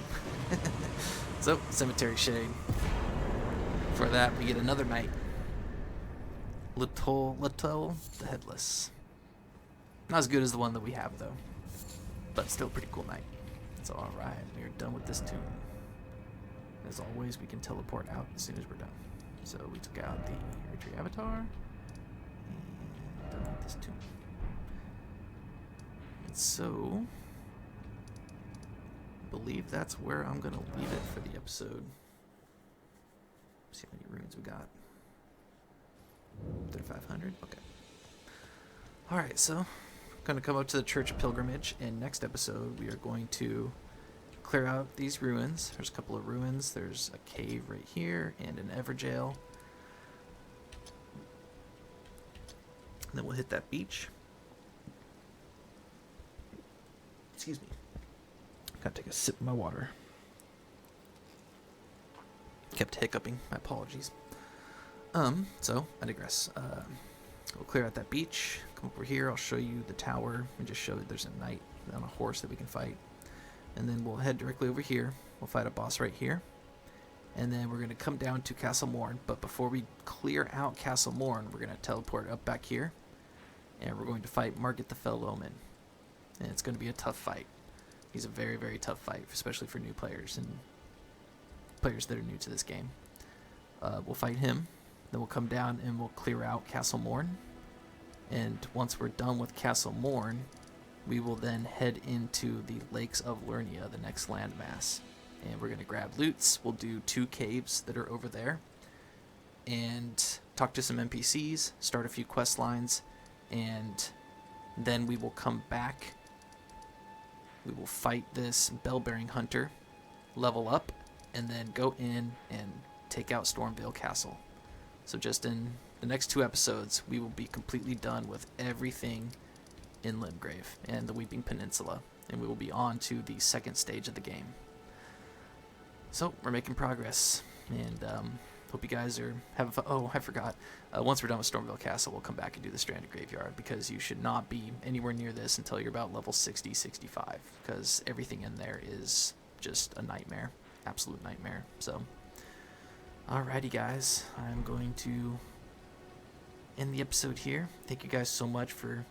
S1: So, Cemetery Shade. For that, we get another knight. Little the Headless. Not as good as the one that we have, though. But still pretty cool knight. So, alright, we are done with this tomb. As always, we can teleport out as soon as we're done. So, we took out the Erdtree avatar. And done with this tomb. And so... I believe that's where I'm going to leave it for the episode. Let's see how many runes we got. 3,500? Okay. Alright, so I'm going to come up to the Church of Pilgrimage, and next episode we are going to clear out these ruins. There's a couple of ruins. There's a cave right here and an Everjail. And then we'll hit that beach. Excuse me. Gotta take a sip of my water. Kept hiccuping. My apologies. So, I digress. We'll clear out that beach. Come over here. I'll show you the tower and just show that there's a knight on a horse that we can fight. And then we'll head directly over here. We'll fight a boss right here. And then we're going to come down to Castle Morne. But before we clear out Castle Morne, we're going to teleport up back here. And we're going to fight Margit the Fell Omen. And it's going to be a tough fight. He's a very, very tough fight, especially for new players and players that are new to this game. We'll fight him. Then we'll come down and we'll clear out Castle Morne. And once we're done with Castle Morne, we will then head into the Lakes of Lernia, the next landmass. And we're going to grab loots. We'll do 2 caves that are over there. And talk to some NPCs, start a few quest lines, and then we will come back. We will fight this bell-bearing hunter, level up, and then go in and take out Stormvale Castle. So just in the next 2 episodes, we will be completely done with everything in Limgrave and the Weeping Peninsula, and we will be on to the second stage of the game. So we're making progress, and hope you guys are having fun. Oh, I forgot. Once we're done with Stormville Castle, we'll come back and do the Stranded Graveyard, because you should not be anywhere near this until you're about level 60, 65, because everything in there is just a nightmare, absolute nightmare. So, alrighty guys, I'm going to end the episode here. Thank you guys so much for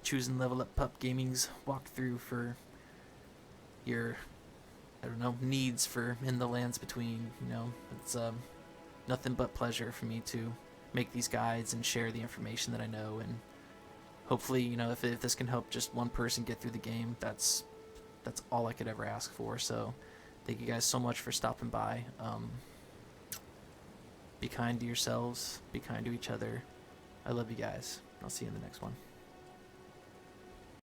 S1: choosing Level Up Pup Gaming's walkthrough for your, I don't know, needs for In the Lands Between. You know, it's nothing but pleasure for me to make these guides and share the information that I know, and hopefully, you know, if this can help just one person get through the game, that's all I could ever ask for. So thank you guys so much for stopping by. Be kind to yourselves, be kind to each other. I love you guys. I'll see you in the next one.